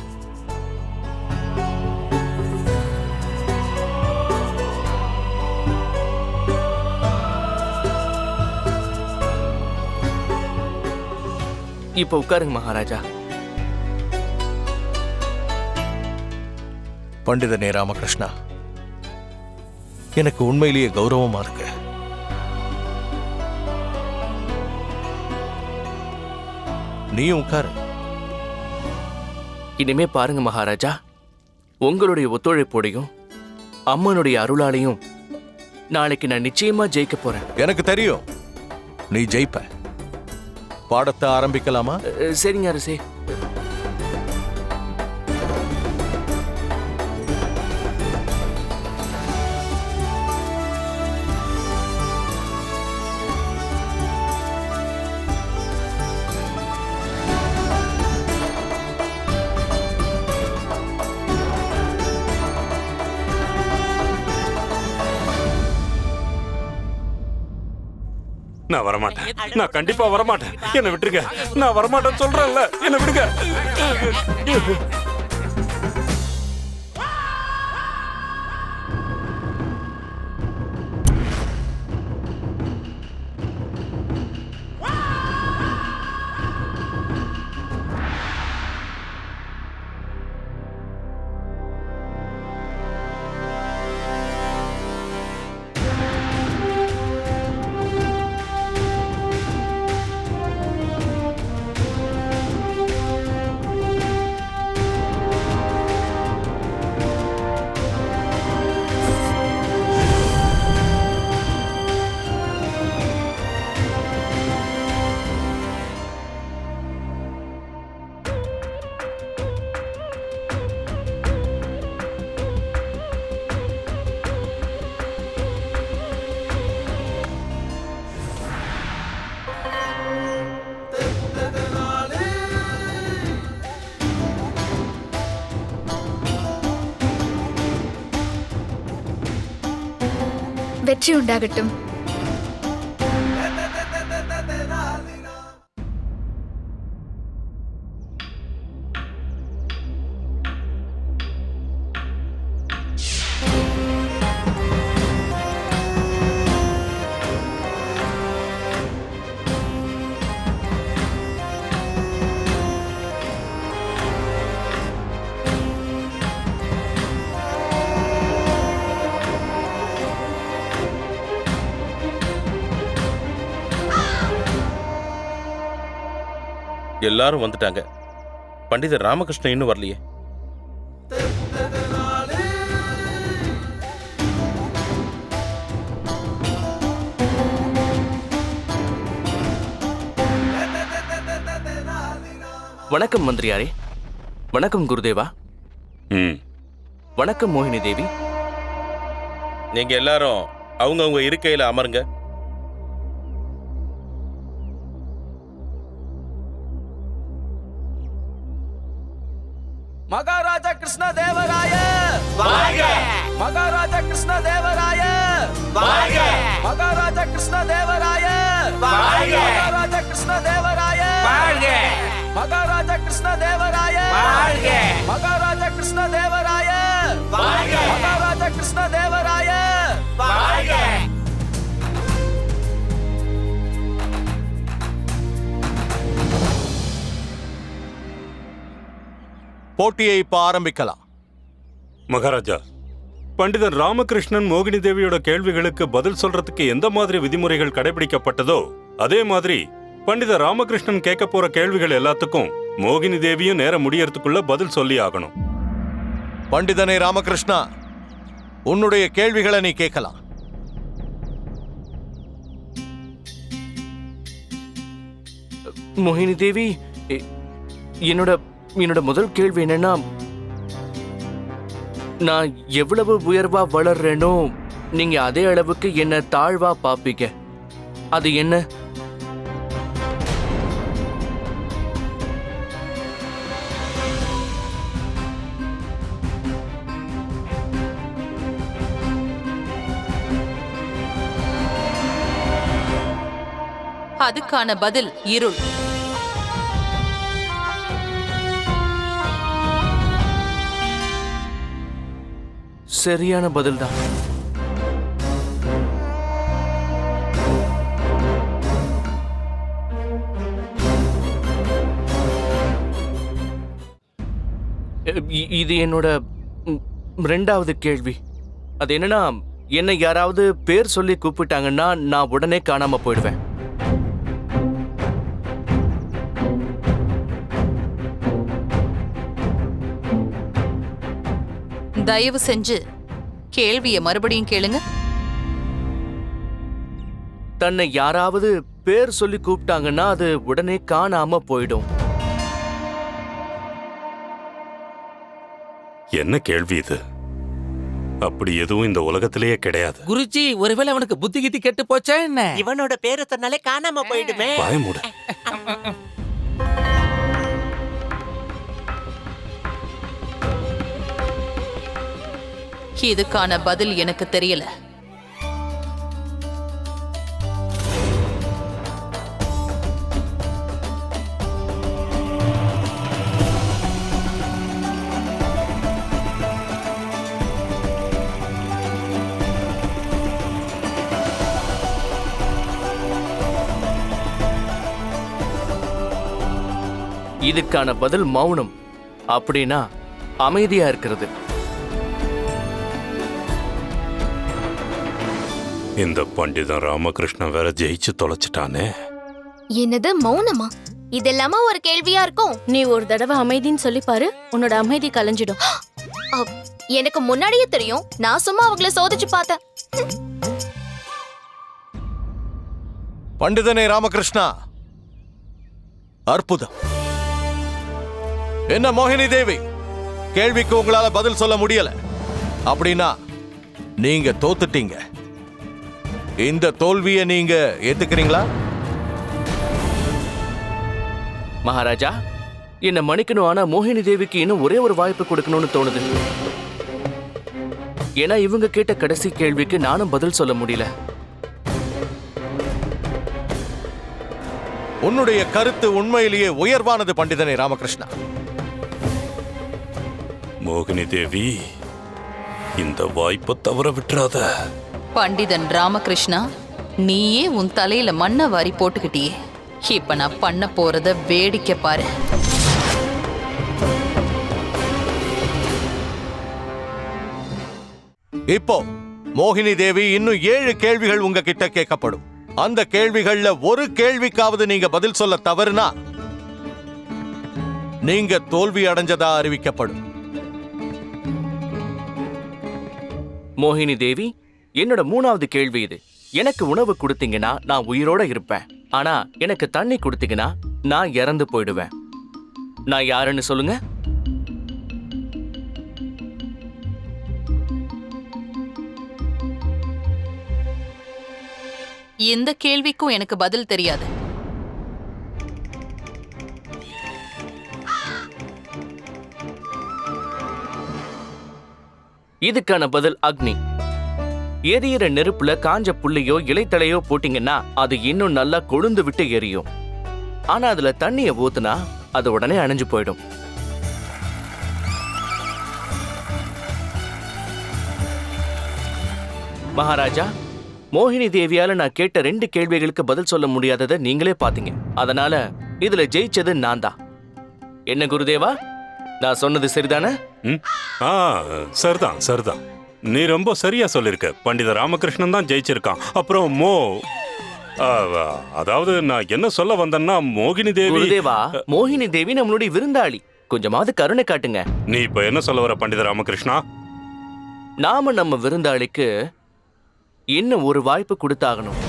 இப்ப உட்காருங்க மகாராஜா. பண்டிதனே ராமகிருஷ்ணா, எனக்கு உண்மையிலேயே கௌரவமா இருக்கு. நீயும் உட்காரு. இனிமே பாருங்க மகாராஜா, உங்களுடைய ஒத்துழைப்போடையும் அம்மனுடைய அருளாலையும் நாளைக்கு நான் நிச்சயமா ஜெயிக்க போறேன். எனக்கு தெரியும் நீ ஜெயிப்ப. பாடத்தை ஆரம்பிக்கலாமா? சரிங்க அரசே. நான் வரமாட்டேன். நான் கண்டிப்பா வரமாட்டேன். என்ன விட்டுருங்க. நான் வரமாட்டேன்னு சொல்றேன்ல, என்ன விடுங்க. வெற்றி உண்டாகட்டும். எல்லாரும் வந்துட்டாங்க. பண்டிதர் ராமகிருஷ்ணன் இன்னும் வரலையே. வணக்கம் மந்திரியாரே. வணக்கம் குருதேவா. வணக்கம் மோகினி தேவி. நீங்க எல்லாரும் அவங்க இருக்கையில அமருங்க. மகாராஜா கிருஷ்ண தேவராய வாழ்க! மகாராஜா கிருஷ்ண தேவராய வாழ்க! மகாராஜா கிருஷ்ண தேவராய வாழ்க! மகாராஜா கிருஷ்ண தேவராய வாழ்க! மகாராஜா கிருஷ்ண தேவராய வாழ்க! மகாராஜா கிருஷ்ண தேவராய வாழ்க! மகாராஜா கிருஷ்ண போட்டியை இப்ப ஆரம்பிக்கலாம். மகாராஜா, பண்டிதர் ராமகிருஷ்ணன் மோகினி தேவியோட கேள்விகளுக்கு பதில் சொல்றதுக்கு எந்த மாதிரி விதிமுறைகள் கடைபிடிக்கப்பட்டதோ அதே மாதிரி பண்டிதர் ராமகிருஷ்ணன் கேட்க போற கேள்விகள் எல்லாத்துக்கும் மோகினி தேவியும் நேரம் முடியறதுக்குள்ள பதில் சொல்லி ஆகணும். பண்டிதனே ராமகிருஷ்ணா, உன்னுடைய கேள்விகளை நீ கேட்கலாம். மோகினி தேவி, என்னோட முதல் கேள்வி என்னன்னா, நான் எவ்வளவு உயர்வா வளர்றேனோ நீங்க அதே அளவுக்கு என்ன தாழ்வா பாப்பீங்க. அது என்ன? அதுக்கான பதில் இருள். சரியான பதில் தான். இது என்னோட ரெண்டாவது கேள்வி. அது என்னன்னா, என்னை யாராவது பேர் சொல்லி கூப்பிட்டாங்கன்னா நான் உடனே காணாம போயிடுவேன். தயவு செஞ்சு கேள்வியை மறுபடியும் கேளுங்க. தன்னை யாராவது பேர் சொல்லி கூப்பிட்டாங்கன்னா அது உடனே காணாம போயிடும். என்ன கேள்வி இது? அப்படி எதுவும் இந்த உலகத்திலேயே கிடையாது. குருஜி, ஒருவேளை அவனுக்கு புத்தி கித்தி கெட்டு போச்சா என்ன? இவனோட பேரை சொன்னாலே காணாம போயிடுமே. பயமுட. இதுக்கான பதில் எனக்கு தெரியல. இதுக்கான பதில் மௌனம். அப்படின்னா அமைதியா இருக்கிறது. இந்த பண்டிதன் ராமகிருஷ்ணன் வேற ஜெயிச்சு தொலைச்சிட்டானே. என்னது மௌனமா? இதெல்லாமா ஒரு கேள்வியா இருக்கும்? நீ ஒரு தடவை அமைதின்னு சொல்லி பாரு, உன்னோட அமைதி கலைஞ்சிடும். எனக்கு முன்னாடியே தெரியும். நான் சும்மா அவங்கள சோதிச்சு பார்த்தேன். பண்டிதனே ராமகிருஷ்ணா, அற்புதம். என்ன மோகினி தேவி, கேள்விக்கு உங்களால பதில் சொல்ல முடியல அப்படின்னா நீங்க தோத்துட்டீங்க. இந்த தோல்வியை நீங்க ஏத்துக்கிறீங்களா? மகாராஜா, என்ன மன்னிக்கணும். ஆனா மோகினி தேவிக்கு இன்னும் ஒரே ஒரு வாய்ப்பு கொடுக்கணும்னு தோணுது. ஏன்னா இவங்க கேட்ட கடைசி கேள்விக்கு நானும் பதில் சொல்ல முடியல. உன்னுடைய கருத்து உண்மையிலேயே உயர்வானது பண்டிதனே ராமகிருஷ்ணா. மோகினி தேவி, இந்த வாய்ப்பை தவற விட்டுறாத. பண்டிதன் ராமகிருஷ்ணா, நீயே உன் தலையில மண்ணை வாரி போட்டுக்கிட்டியே. இப்ப நான் பண்ண போறத வேடிக்கை பாரு. இப்போ மோகினி தேவி, இன்னும் 7 கேள்விகள் உங்ககிட்ட கேட்கப்படும். அந்த கேள்விகள்ல ஒரு கேள்விக்காவது நீங்க பதில் சொல்ல தவறுனா நீங்க தோல்வி அடைஞ்சதா அறிவிக்கப்படும். மோகினி தேவி, என்னோட 3வது கேள்வி இது. எனக்கு உணவு கொடுத்தீங்கன்னா நான் உயிரோட இருப்பேன். ஆனா எனக்கு தண்ணி கொடுத்தீங்கன்னா நான் இறந்து போயிடுவேன். நான் யாருன்னு சொல்லுங்க. இந்த கேள்விக்கும் எனக்கு பதில் தெரியாது. இதுக்கான பதில் அக்னி. எரியிற நெருப்புல காஞ்ச புள்ளையோ இலைத்தலையோ போட்டீங்கன்னா அது இன்னும் நல்லா கொழுந்து விட்டு எரியும். ஆனா அதுல தண்ணிய ஊத்துனா அது உடனே அணைஞ்சு போயிடும். மகாராஜா, மோகினி தேவியால நான் கேட்ட 2 கேள்விகளுக்கு பதில் சொல்ல முடியாததை நீங்களே பாத்தீங்க. அதனால இதுல ஜெயிச்சது நான் தான். என்ன குருதேவா, நான் சொன்னது சரிதானே? ம்? ஆ சரிதான் சரிதான். நீ ரொம்ப சரியா சொல்லிருக்க. பண்டித ராமகிருஷ்ணன் தான் ஜெயிச்சிருக்கான். அப்புறம் ஆ, அதாவது நான் என்ன சொல்ல வந்தேன்னா மோகினி தேவி. குருதேவா, மோகினி தேவி நம்மளுடைய விருந்தாளி. கொஞ்சமாவது கருணை காட்டுங்க. நீ இப்ப என்ன சொல்ல வர பண்டித ராமகிருஷ்ணா? நாம நம்ம விருந்தாளிக்கு இன்னும் ஒரு வாய்ப்பு கொடுத்தாகணும்.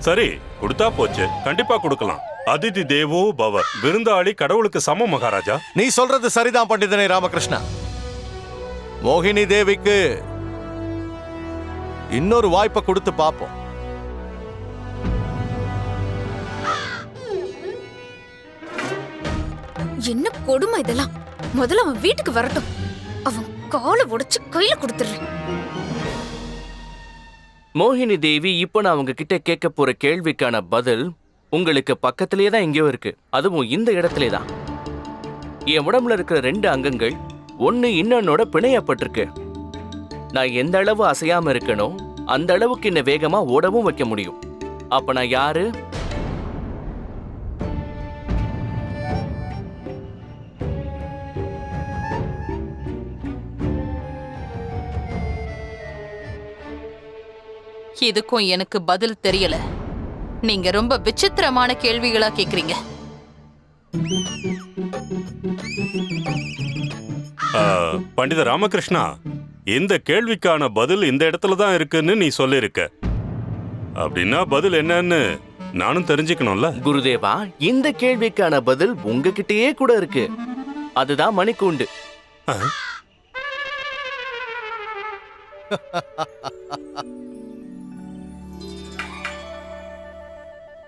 சரி, கொடுத்தா போச்சு. கண்டிப்பா கொடுக்கலாம். அதிதி தேவோ பவ. விருந்தாளி கடவுளுக்கு சமம் மகாராஜா. நீ சொல்றது சரிதான் பண்டிதனே ராமகிருஷ்ணா. மோகினி தேவிக்கு இன்னொரு வாய்ப்பை கொடுத்து பார்ப்போம். என்ன கொடுமை இதெல்லாம். முதல்ல அவன் வீட்டுக்கு வரட்டும். அவன் காலை உடைச்சு கையில கொடுத்துறேன். மோகினி தேவி, இப்ப நான் உங்ககிட்ட கேட்க போற கேள்விக்கான பதில் உங்களுக்கு பக்கத்திலேயே தான் எங்கேயோ இருக்கு. அதுவும் இந்த இடத்திலே தான். என் உடம்புல இருக்கிற 2 அங்கங்கள் ஒன்னு இன்னொன்னோட பிணையப்பட்டிருக்கு. நான் எந்த அளவு அசையாம இருக்கணும் அந்த அளவுக்கு என்ன வேகமா ஓடவும் வைக்க முடியும். அப்ப நான் யாரு? இதுக்கும் எனக்கு பதில் தெரியல. நீங்க ரொம்ப விசித்திரமான கேள்விகளா கேக்குறீங்க. பண்டித ராமகிருஷ்ணா, இந்த கேள்விக்கான பதில் இந்த இடத்துல தான் இருக்குன்னு நீ சொல்லிருக்க. அப்படின்னா பதில் என்னன்னு நானும் தெரிஞ்சுக்கணும்ல. குருதேவா, இந்த கேள்விக்கான பதில் உங்ககிட்டயே கூட இருக்கு. அதுதான் மணிக்கூண்டு.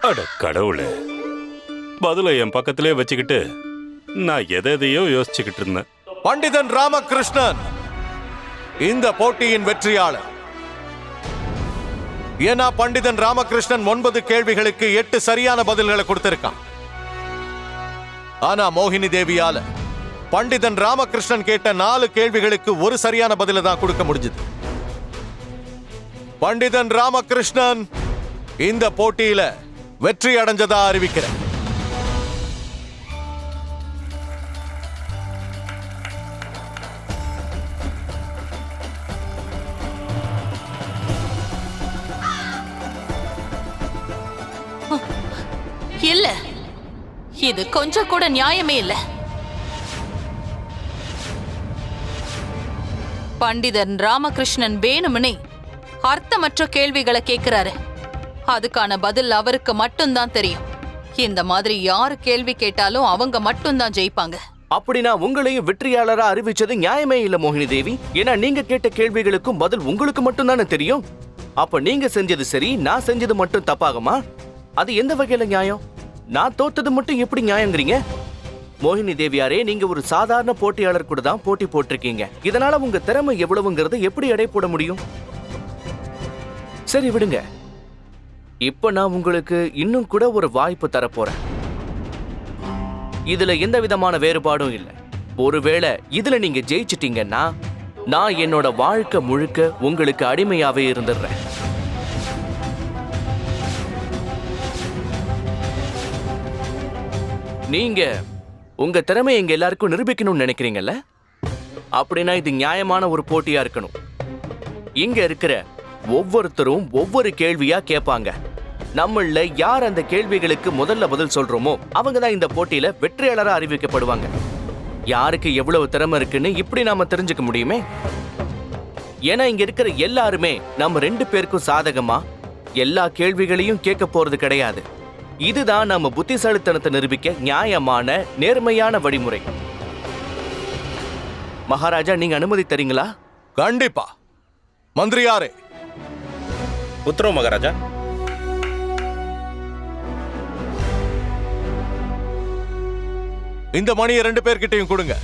அட கடவுளே, பதில என் பக்கத்திலே வச்சுக்கிட்டு நான் எதையோ யோசிச்சுக்கிட்டு இருந்தேன். பண்டிதன் ராமகிருஷ்ணன் இந்த போட்டியின் வெற்றியாளர். ஏன்னா பண்டிதன் ராமகிருஷ்ணன் 9 கேள்விகளுக்கு 8 சரியான பதில்களை கொடுத்திருக்கான். ஆனா மோகினி தேவியால பண்டிதன் ராமகிருஷ்ணன் கேட்ட 4 கேள்விகளுக்கு 1 சரியான பதில தான் கொடுக்க முடிஞ்சது. பண்டிதன் ராமகிருஷ்ணன் இந்த போட்டியில வெற்றி அடைஞ்சதா அறிவிக்கிறேன். இல்ல, இது கொஞ்சம் கூட நியாயமே இல்ல. பண்டிதன் ராமகிருஷ்ணன் வேணும்னே அர்த்தமற்ற கேள்விகளை கேட்கிறாரு. அதுக்கான பதில் அவருக்கு மட்டும்தான் தெரியும். இந்த மாதிரி யாரு கேள்வி கேட்டாலும் அவங்க மட்டும்தான் ஜெயிப்பாங்க. அப்படின்னா உங்களையும் வெற்றியாளரா அறிவிச்சது நியாயமே இல்ல மோகினி தேவி. ஏன்னா நீங்க கேட்ட கேள்விகளுக்கும் பதில் உங்களுக்கு மட்டும்தானே தெரியும். அப்ப நீங்க செஞ்சது சரி, நான் செஞ்சது மட்டும் தப்பாகுமா? அது எந்த வகையில நியாயம்? நான் தோத்தது மட்டும் எப்படி நியாயங்கிறீங்க? மோகினி தேவியாரே, நீங்க ஒரு சாதாரண போட்டியாளர் கூட தான் போட்டி போட்டிருக்கீங்க. இதனால உங்க திறமை எவ்வளவுங்கிறது எப்படி எடை போட முடியும்? சரி விடுங்க. இப்ப நான் உங்களுக்கு இன்னும் கூட ஒரு வாய்ப்பு தரப்போறேன். இதுல எந்த விதமான வேறுபாடும் இல்லை. ஒருவேளை இதுல நீங்க ஜெயிச்சிட்டீங்கன்னா நான் என்னோட வாழ்க்கை முழுக்க உங்களுக்கு அடிமையாவே இருந்துடுறேன். நீங்க உங்க திறமை எங்க எல்லாருக்கும் நிரூபிக்கணும்னு நினைக்கிறீங்கல்ல? அப்படின்னா இது நியாயமான ஒரு போட்டியா இருக்கணும். இங்க இருக்கிற ஒவ்வொருத்தரும் ஒவ்வொரு கேள்வியா கேட்பாங்க. நம்மள யார் அந்த கேள்விகளுக்கு முதல்ல பதில் சொல்றோமோ அவங்க தான் இந்த போட்டியில வெற்றியாளரா அறிவிக்கப்படுவாங்க. யாருக்கு எவ்வளவு திறமை இருக்குன்னு இப்படி நாம தெரிஞ்சுக்க முடியுமே. ஏன்னா இங்க இருக்கிற எல்லாருமே நம்ம 2 பேருக்கும் சாதகமா எல்லா கேள்விகளையும் கேட்க போறது கிடையாது. இதுதான் நம்ம புத்திசாலித்தனத்தை நிரூபிக்க நியாயமான நேர்மையான வழிமுறை. மகாராஜா, நீங்க அனுமதி தரீங்களா? கண்டிப்பா. மந்திரியாரே. உத்தரவு மகாராஜா. இந்த மணியை 2 பேர்கிட்டையும் கொடுங்க.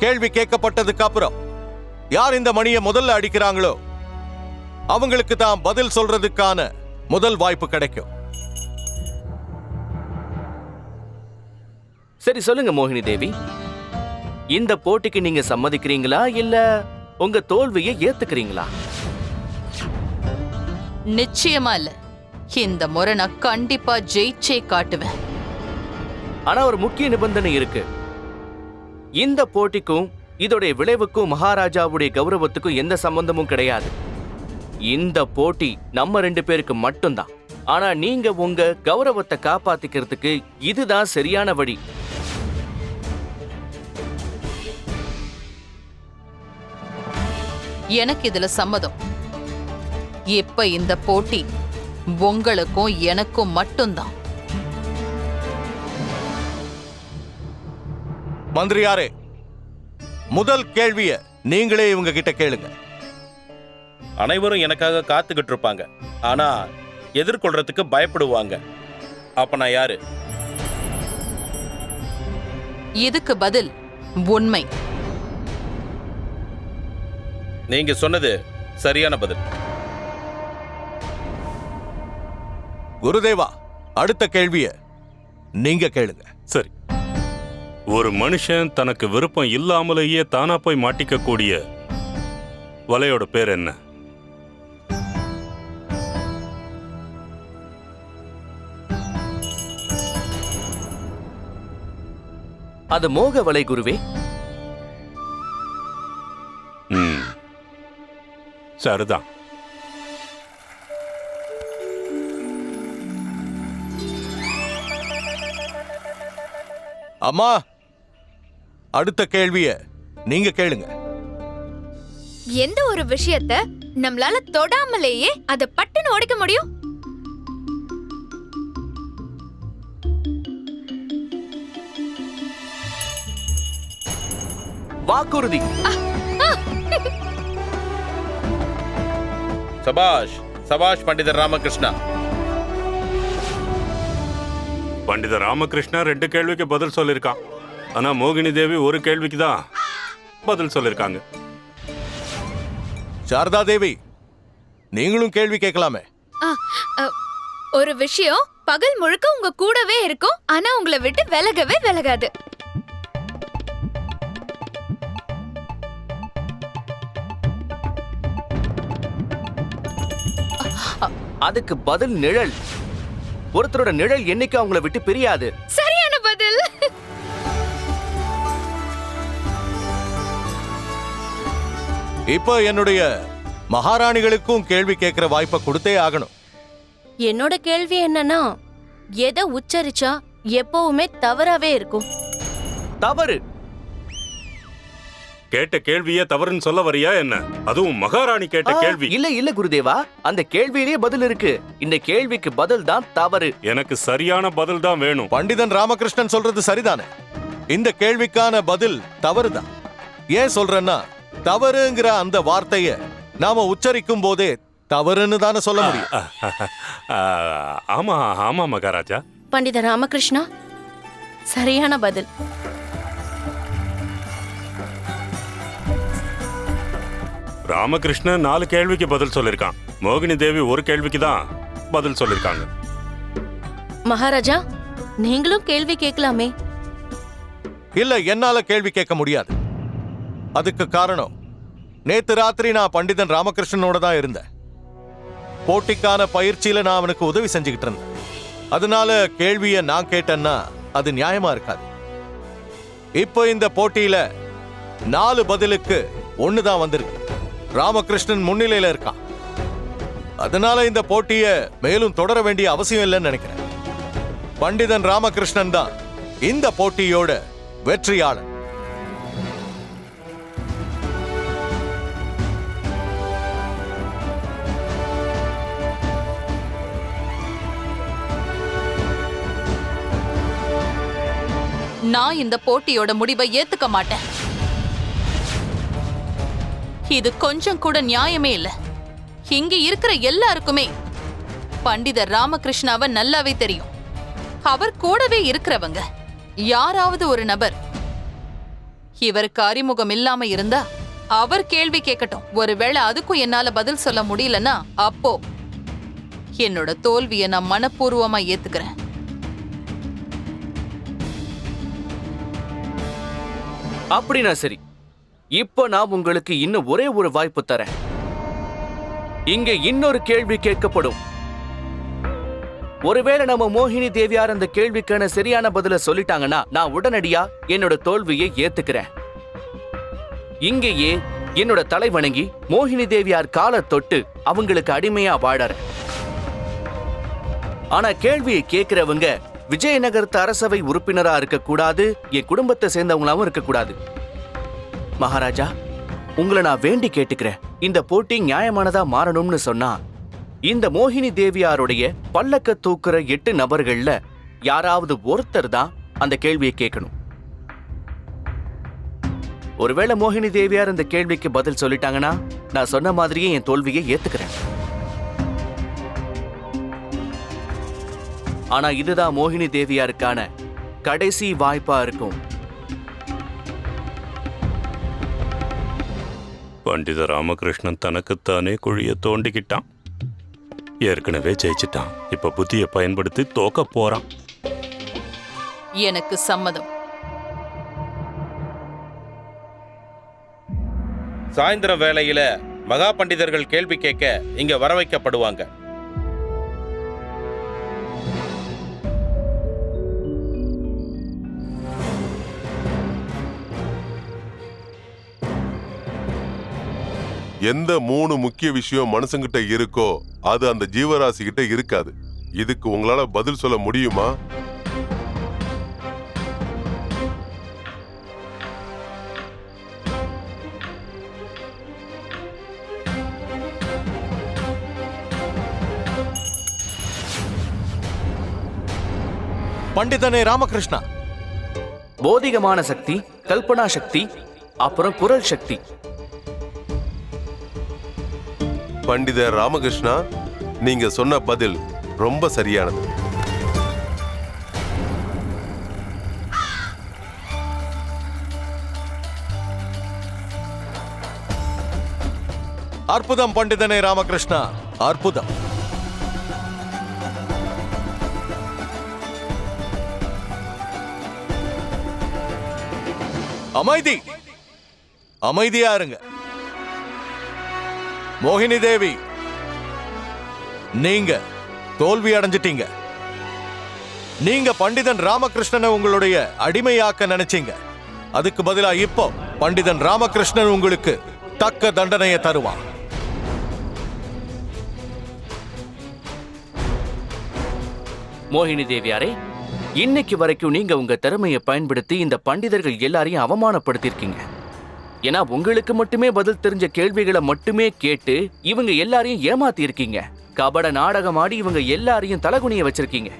கேள்வி கேட்கப்பட்டதுக்கு அப்புறம் யார் இந்த மணியை முதல்ல அடிக்கிறாங்களோ அவங்களுக்கு தான் பதில் சொல்றதுக்கான முதல் வாய்ப்பு கிடைக்கும். சரி சொல்லுங்க மோகினி தேவி, இந்த போட்டிக்கு நீங்க சம்மதிக்கிறீங்களா இல்ல உங்க தோல்வியை ஏத்துக்கிறீங்களா? நிச்சயமா இல்ல. இந்த முறை நான் கண்டிப்பா ஜெயிச்சே காட்டுவேன். ஆனா ஒரு முக்கிய நிபந்தனை இருக்கு. இந்த போட்டிக்கும் இதோடைய விளைவுக்கும் மகாராஜாவுடைய கௌரவத்துக்கும் எந்த சம்பந்தமும் கிடையாது. இந்த போட்டி நம்ம 2 பேருக்கு மட்டும்தான். ஆனா நீங்க உங்க கௌரவத்தை காப்பாத்திக்கிறதுக்கு இதுதான் சரியான வழி. எனக்கு இதுல சம்மதம். இப்ப இந்த போட்டி உங்களுக்கும் எனக்கும் மட்டும்தான். மந்திரியாரே, முதல் கேள்விய நீங்களே இவங்க கிட்ட கேளுங்க. அனைவரும் எனக்காக காத்துக்கிட்டு இருப்பாங்க, ஆனா எதிர்கொள்றதுக்கு பயப்படுவாங்க. அப்ப நான் யாரு? இதுக்கு பதில் உண்மை. நீங்க சொன்னது சரியான பதில். குருதேவா, அடுத்த கேள்விய நீங்க கேளுங்க. சரி, ஒரு மனுஷன் தனக்கு விருப்பம் இல்லாமலேயே தானா போய் மாட்டிக்க கூடிய வலையோட பேர் என்ன? அது மோக வலை குருவே. சரிதான். அம்மா, அடுத்த கேள்விய நீங்க கேளுங்க. எந்த ஒரு விஷயத்த நம்மளால தொடாமலேயே அத பட்டுன்னு உடைக்க முடியும்? வாக்குறுதி. சபாஷ் சபாஷ் பண்டிதர் ராமகிருஷ்ணா. பண்டிதர் ராமகிருஷ்ணா 2 கேள்விக்கு பதில் சொல்லியிருக்கான். ஆனா மோகினி தேவி ஒரு கேள்விக்கு தான் பதில் சொல்லியிருக்காங்க. சாரதா தேவி, நீங்களும் கேள்வி கேட்கலாமே. ஒரு விஷயம் பகல் முழுக்க உங்க கூடவே இருக்கும், ஆனா உங்களை விட்டு விலகவே விலகாது. அதுக்கு பதில் நிழல். ஒருத்தரோட நிழல் என்னைக்கு அவங்கள விட்டு பிரியாது. சரியான பதில். இப்ப என்னுடைய மகாராணிகளுக்கும் கேள்வி கேட்கிற வாய்ப்பை கொடுத்தே ஆகணும். என்னோட கேள்வி என்னன்னா, எதை உச்சரிச்சா எப்பவுமே தவறாவே இருக்கும்? தவறு. கேட்ட கேள்வியே தவறுன்னு சொல்ல வரியா என்ன? அதுவும் மகாராணி கேட்ட கேள்வி. இல்ல குருதேவா, அந்த கேள்வியிலேயே பதில் இருக்கு. இந்த கேள்விக்கு பதில் தான் தவறு. எனக்கு சரியான பதில் தான் வேணும். பண்டிதன் ராமகிருஷ்ணன் சொல்றது சரிதானே? இந்த கேள்விக்கான பதில் தவறுதான். ஏன் சொல்றேன்னா, தவறுங்கிற அந்த வார்த்தைய நாம உச்சரிக்கும் போதே தவறுன்னு தானே சொல்ல முடியும். ஆமா ஆமா மகாராஜா. பண்டித ராமகிருஷ்ணா, சரியான பதில். ராமகிருஷ்ணன் 4 கேள்விக்கு பதில் சொல்லிருக்கான். மோகினி தேவி ஒரு கேள்விக்கு தான் பதில் சொல்லிருக்காங்க. மகாராஜா, நீங்களும் கேள்வி கேட்கலாமே. இல்ல, என்னால கேள்வி கேட்க முடியாது. அதுக்கு காரணம், நேத்து ராத்திரி நான் பண்டிதன் ராமகிருஷ்ணனோட தான் இருந்தேன். போட்டிக்கான பயிற்சியில நான் அவனுக்கு உதவி செஞ்சுக்கிட்டு இருந்தேன். அதனால கேள்வியை நான் கேட்டேன்னா அது நியாயமா இருக்காது. இப்போ இந்த போட்டியில 4 பதிலுக்கு 1 தான் வந்திருக்கு. ராமகிருஷ்ணன் முன்னிலையில இருக்கான். அதனால இந்த போட்டியை மேலும் தொடர வேண்டிய அவசியம் இல்லைன்னு நினைக்கிறேன். பண்டிதன் ராமகிருஷ்ணன் தான் இந்த போட்டியோட வெற்றியாளர். நான் இந்த போட்டியோட முடிவை ஏத்துக்க மாட்டேன். இது கொஞ்சம் கூட நியாயமே இல்ல. இங்க இருக்கிற எல்லாருக்குமே பண்டிதர் ராமகிருஷ்ணாவை நல்லாவே தெரியும். அவர் கூடவே இருக்கிறவங்க யாராவது ஒரு நபர் இவருக்கு அறிமுகம் இல்லாம இருந்தா அவர் கேள்வி கேட்கட்டும். ஒருவேளை அதுக்கும் என்னால பதில் சொல்ல முடியலன்னா அப்போ என்னோட தோல்வியை நான் மனப்பூர்வமா ஏத்துக்கிறேன். அப்படின்னா சரி, இப்போ நான் உங்களுக்கு இன்னும் ஒரே ஒரு வாய்ப்பு தரேன். இங்க இன்னொரு கேள்வி கேட்கப்படும். ஒருவேளை நம்ம மோகினி தேவியார் அந்த கேள்விக்கான சரியான பதில சொல்லிட்டாங்கன்னா நான் உடனடியா என்னோட தோல்வியை ஏத்துக்கிறேன். இங்கேயே என்னோட தலை வணங்கி மோகினி தேவியார் காலை தொட்டு அவங்களுக்கு அடிமையா வாழறேன். ஆனா கேள்வியை கேட்கிறவங்க விஜயநகரத்து அரசவை உறுப்பினரா இருக்கக்கூடாது, என் குடும்பத்தை சேர்ந்தவங்களாவும் இருக்கக்கூடாது. மகாராஜா, உங்களை நான் வேண்டி கேட்டுக்கிறேன், இந்த போட்டி நியாயமானதா மாறணும்னு சொன்னா இந்த மோகினி தேவியாருடைய பல்லக்க தூக்குற 8 நபர்கள்ல யாராவது ஒருத்தர் தான் அந்த கேள்வியை கேட்கணும். ஒருவேளை மோகினி தேவியார் இந்த கேள்விக்கு பதில் சொல்லிட்டாங்கன்னா நான் சொன்ன மாதிரியே என் தோல்வியை ஏத்துக்கிறேன். ஆனா இதுதான் மோகினி தேவியாருக்கான கடைசி வாய்ப்பா இருக்கும். பண்டித ராமகிருஷ்ணன் தனக்குத்தானே குழிய தோண்டிக்கிட்டான். ஏற்கனவே ஜெயிச்சிட்டான். இப்ப புத்தியை பயன்படுத்தி தோக்க போறான். எனக்கு சம்மதம். சாயந்தரம் வேளையில மகா பண்டிதர்கள் கேள்வி கேட்க இங்க வர வைக்கப்படுவாங்க. எந்த 3 முக்கிய விஷயம் மனுஷங்கிட்ட இருக்கோ அது அந்த ஜீவராசி கிட்ட இருக்காது. இதுக்கு உங்களால பதில் சொல்ல முடியுமா? பண்டிதனே ராமகிருஷ்ணா, போதிகமான சக்தி, கல்பனா சக்தி, அப்புறம் குரல் சக்தி. பண்டித ராமகிருஷ்ணா, நீங்க சொன்ன பதில் ரொம்ப சரியானது. அற்புதம் பண்டிதனே ராமகிருஷ்ணா, அற்புதம். அமைதி, அமைதியா இருங்க. மோகினி தேவி, நீங்க தோல்வி அடைஞ்சிட்டீங்க. நீங்க பண்டிதன் ராமகிருஷ்ணனை உங்களுடைய அடிமையாக்க நினைச்சீங்க. அதுக்கு பதிலா இப்போ பண்டிதன் ராமகிருஷ்ணன் உங்களுக்கு தக்க தண்டனையை தருவான். மோகினி தேவியாரே, இன்னைக்கு வரைக்கும் நீங்க உங்க திறமையை பயன்படுத்தி இந்த பண்டிதர்கள் எல்லாரையும் அவமானப்படுத்திருக்கீங்க. ஏன்னா உங்களுக்கு மட்டுமே பதில் தெரிஞ்ச கேள்விகளை மட்டுமே கேட்டு இவங்க எல்லாரையும் ஏமாத்தி இருக்கீங்க. கபட நாடகமாடி இவங்க எல்லாரையும் தலகுனிய வச்சிருக்கீங்க.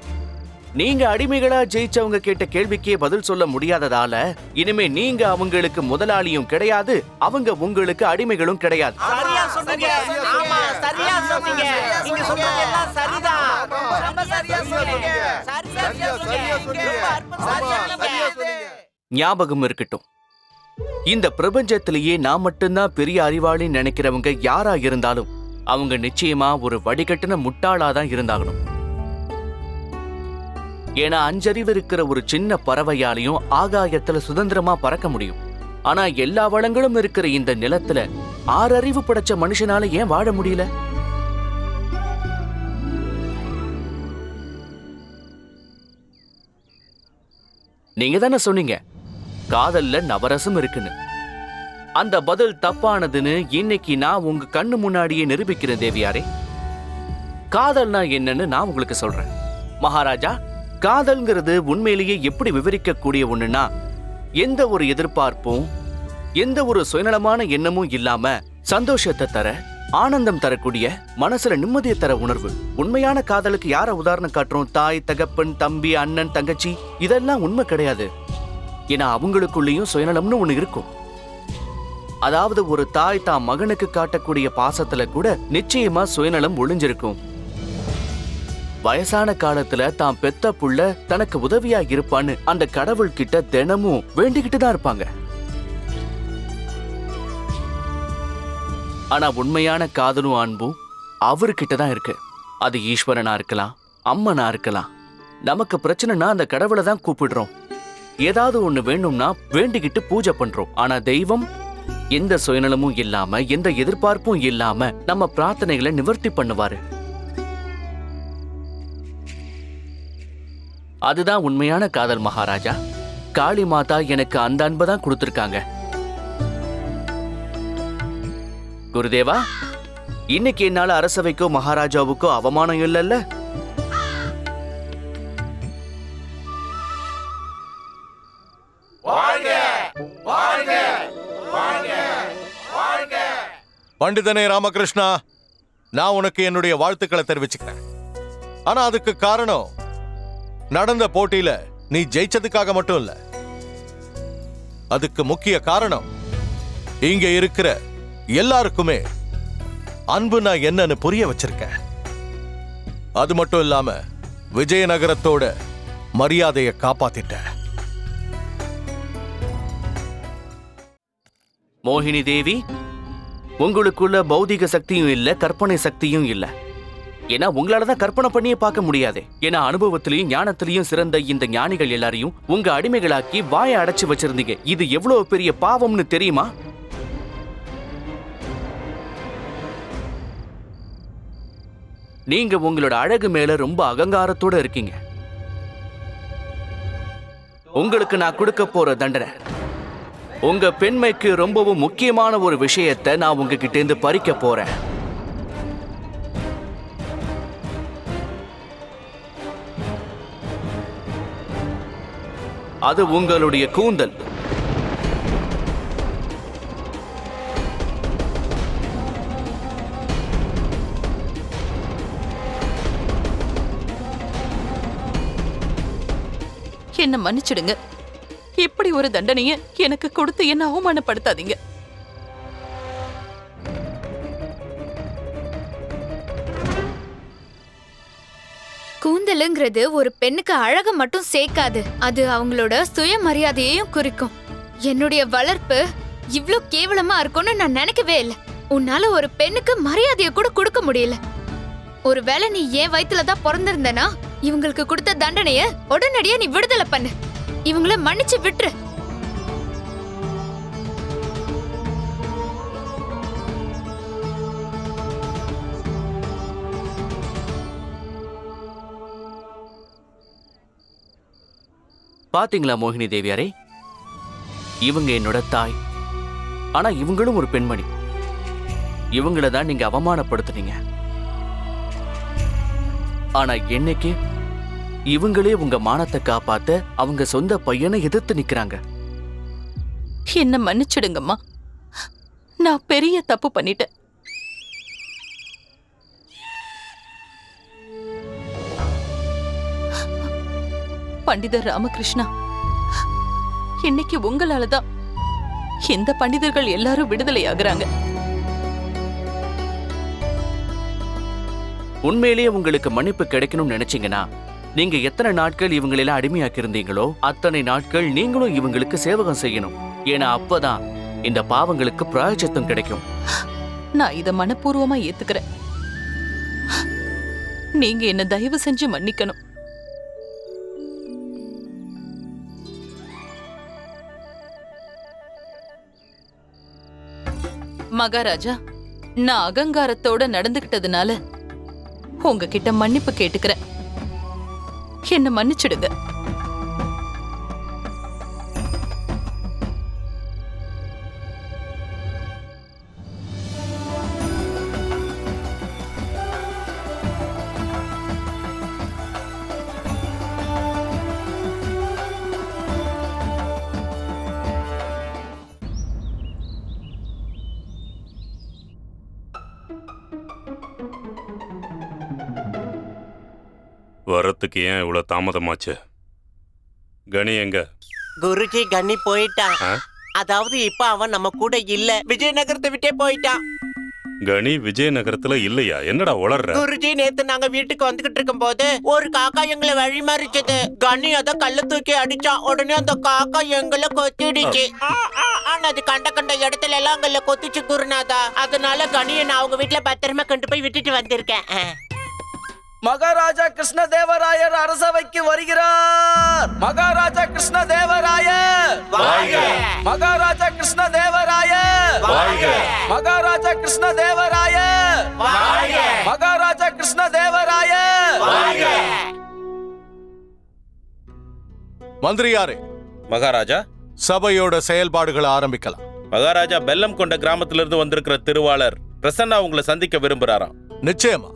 நீங்க அடிமைகளா ஜெயிச்சவங்க கேட்ட கேள்விக்கே பதில் சொல்ல முடியாததால இனிமே நீங்க அவங்களுக்கு முதலாளியும் கிடையாது, அவங்க உங்களுக்கு அடிமைகளும் கிடையாது. சரியா சொன்னீங்க. ஆமா, சரியா சொன்னீங்க. நீங்க சொல்றது எல்லாம் சரிதான். ரொம்ப சரியா சொன்னீங்க. சரியா சொன்னீங்க. ஞாபகம் இருக்கட்டும், இந்த பிரபஞ்சத்திலேயே நான் மட்டும்தான் பெரிய அறிவாளின்னு நினைக்கிறவங்க யாரா இருந்தாலும் அவங்க நிச்சயமா ஒரு வடிகட்டின முட்டாளாதான் இருந்தாகணும். ஏன்னா 5 அறிவு இருக்கிற ஒரு சின்ன பறவையாலையும் ஆகாயத்துல சுதந்திரமா பறக்க முடியும். ஆனா எல்லா வளங்களும் இருக்கிற இந்த நிலத்துல 6 அறிவு படைச்ச மனுஷனால ஏன் வாழ முடியல? நீங்க தானே சொன்னீங்க காதல்ல நவரசம் இருக்குன்னு. அந்த பதில் தப்பானதுன்னு இன்னைக்கு நான் உங்க கண்ணு முன்னாடியே நிரூபிக்கிறேன் தேவியாரே. காதல்னா என்னன்னு நான் உங்களுக்கு சொல்றேன். மகாராஜா, காதல்ங்கிறது உண்மையிலேயே எப்படி விவரிக்க கூடிய ஒண்ணுன்னா, எந்த ஒரு எதிர்பார்ப்பும் எந்த ஒரு சுயநலமான எண்ணமும் இல்லாம சந்தோஷத்தை தர, ஆனந்தம் தரக்கூடிய, மனசுல நிம்மதியை தர உணர்வு. உண்மையான காதலுக்கு யார உதாரணம் காட்டுறோம்? தாய், தகப்பன், தம்பி, அண்ணன், தங்கச்சி, இதெல்லாம் உண்மை கிடையாது. ஏன்னா அவங்களுக்குள்ளேயும் சுயநலம்னு ஒண்ணு இருக்கும். அதாவது ஒரு தாய் தான் மகனுக்கு காட்டக்கூடிய பாசத்துல கூட நிச்சயமா சுயநலம் ஒளிஞ்சிருக்கும். வயசான காலத்துல தான் பெத்த புள்ள தனக்கு உதவியா இருப்பான்னு அந்த கடவுள் கிட்ட தினமும் வேண்டிக்கிட்டு தான் இருப்பாங்க. ஆனா உண்மையான காதலும் அன்பும் அவர்கிட்ட தான் இருக்கு. அது ஈஸ்வரனா இருக்கலாம், அம்மனா இருக்கலாம். நமக்கு பிரச்சனைனா அந்த கடவுளை தான் கூப்பிடுறோம். ஏதாவது ஒண்ணு வேணும்னா வேண்டிக்கிட்டு பூஜை பண்றோம். ஆனா தெய்வம் எந்த சுயநலமும் இல்லாம எந்த எதிர்பார்ப்பும் இல்லாம நம்ம பிரார்த்தனைகளை நிவர்த்தி பண்ணுவாரு. அதுதான் உண்மையான காதல் மகாராஜா. காளி மாதா எனக்கு அந்த அன்பை தான் கொடுத்திருக்காங்க. குருதேவா, இன்னைக்கு என்னால அரசவைக்கோ மகாராஜாவுக்கோ அவமானம் இல்லைல்ல? பண்டிதனே ராமகிருஷ்ணா, நான் உனக்கு என்னுடைய வாழ்த்துக்களை தெரிவிச்சுக்கிறேன். ஆனா அதுக்கு காரணம் நடந்த போட்டியில நீ ஜெயிச்சதுக்காக மட்டும் இல்ல. அதுக்கு முக்கிய காரணம் இங்க இருக்கிற எல்லாருக்குமே அன்புனா என்னன்னு புரிய வச்சிருக்கேன். அது மட்டும் இல்லாம விஜயநகரத்தோட மரியாதையை காப்பாத்திட்ட. மோகினி தேவி, உங்களுக்குள்ள பௌதிக சக்தியும் இல்ல, கற்பனை சக்தியும் இல்ல. ஏன்னா உங்களாலதான் கற்பனை பண்ணியே பார்க்க முடியாது. ஏன்னா அனுபவத்திலையும் ஞானத்திலையும் சிறந்த இந்த ஞானிகள் எல்லாரையும் உங்க அடிமைகளாக்கி வாயை அடைச்சு வச்சிருந்தீங்க. இது எவ்வளவு பெரிய பாவம்னு தெரியுமா? நீங்க உங்களோட அழகு மேல ரொம்ப அகங்காரத்தோட இருக்கீங்க. உங்களுக்கு நான் கொடுக்க போற தண்டனை, உங்க பெண்மைக்கு ரொம்பவும் முக்கியமான ஒரு விஷயத்தை நான் உங்ககிட்ட இருந்து பறிக்க போறேன். அது உங்களுடைய கூந்தல். என்ன மன்னிச்சிடுங்க. இப்படி ஒரு தண்டனைய எனக்கு கொடுத்து என்ன அவமானப்படுத்தாதீங்க. கூந்தலுங்கிறது ஒரு பெண்ணுக்கு அழக மட்டும் சேர்க்காது, அது அவங்களோட சுயமரியாதையையும் குறிக்கும். என்னுடைய வளர்ப்பு இவ்ளோ கேவலமா இருக்கும்னு நான் நினைக்கவே இல்லை. உன்னால ஒரு பெண்ணுக்கு மரியாதையை கூட கொடுக்க முடியல. ஒருவேளை நீ ஏன் வயிற்றுலதான் பிறந்திருந்தனா இவங்களுக்கு கொடுத்த தண்டனைய உடனடியா நீ விடுதலை பண்ணு. இவங்கள மன்னிச்சு விட்டுரு. பாத்தீங்களா மோகினி தேவியாரே, இவங்க என்னோட தாய். ஆனா இவங்களும் ஒரு பெண்மணி. இவங்கள தான் நீங்க அவமானப்படுத்துனீங்க. ஆனா என்னைக்கு இவங்களே உங்க மானத்தை காப்பாத்த அவங்க சொந்த பையனை எதிர்த்து நிக்கிறாங்க. என்ன மன்னிச்சிடுங்கம்மா. நான் பெரிய தப்பு பண்ணிட்டேன். பண்டிதர் ராமகிருஷ்ணா, இன்னைக்கு உங்களாலதான் இந்த பண்டிதர்கள் எல்லாரும் விடுதலை ஆகுறாங்க. உண்மையிலேயே உங்களுக்கு மன்னிப்பு கிடைக்கணும்னு நினைச்சீங்கன்னா நீங்க எத்தனை நாட்கள் இவங்களெல்லாம் அடிமையாக்கி இருந்தீங்களோ அத்தனை நாட்கள் நீங்களும் இவங்களுக்கு சேவகம் செய்யணும். ஏன்னா அப்பதான் இந்த பாவங்களுக்கு பிராயச்சித்தம் கிடைக்கும். நான் இத மனப்பூர்வமா ஏத்துக்கிறேன். நீங்க என்ன தயவு செஞ்சு மன்னிக்கணும். மகாராஜா, நான் அகங்காரத்தோட நடந்துகிட்டதுனால உங்ககிட்ட மன்னிப்பு கேட்டுக்கிறேன். என்ன மன்னிச்சிடுங்க. வரத்துக்கு ஏன் இவ்வளவு தாமதமாச்சு? கணி எங்க? குருஜி, கண்ணி போயிட்டான். அதாவது இப்ப அவன் நம்ம கூட இல்ல, விஜயநகரத்தை விட்டே போயிட்டான். கணி விஜயநகரத்துல இல்லையா? என்னடா உளர்ற? குருஜி, நேத்து நாங்க வீட்டுக்கு வந்துகிட்டு இருக்கும் போது ஒரு காக்கா எங்களை வழிமறிச்சது. கண்ணி அத கல்ல தூக்கி அடிச்சான். உடனே அந்த காக்கா எங்களை கொத்திடுச்சு. அது கண்ட இடத்துல எல்லாம் எங்களை கொத்திச்சு குருநாதா. அதனால கணியை நான் அவங்க வீட்டுல பத்திரமா கொண்டு போய் விட்டுட்டு வந்திருக்கேன். மகாராஜா கிருஷ்ணதேவராயர் அரசவைக்கு வருகிறார். மகாராஜா கிருஷ்ணதேவராயர் வாழ்க! மகாராஜா கிருஷ்ணதேவராயர் வாழ்க! மகாராஜா கிருஷ்ணதேவராயர் வாழ்க! மகாராஜா கிருஷ்ணதேவராயர் வாழ்க! மந்திரியாரே, மகாராஜா. சபையோட செயல்பாடுகளை ஆரம்பிக்கலாம். மகாராஜா, பெல்லம் கொண்ட கிராமத்திலிருந்து வந்திருக்கிற திருவாளர் பிரசன்னா உங்களை சந்திக்க விரும்புறாராம். நிச்சயமா.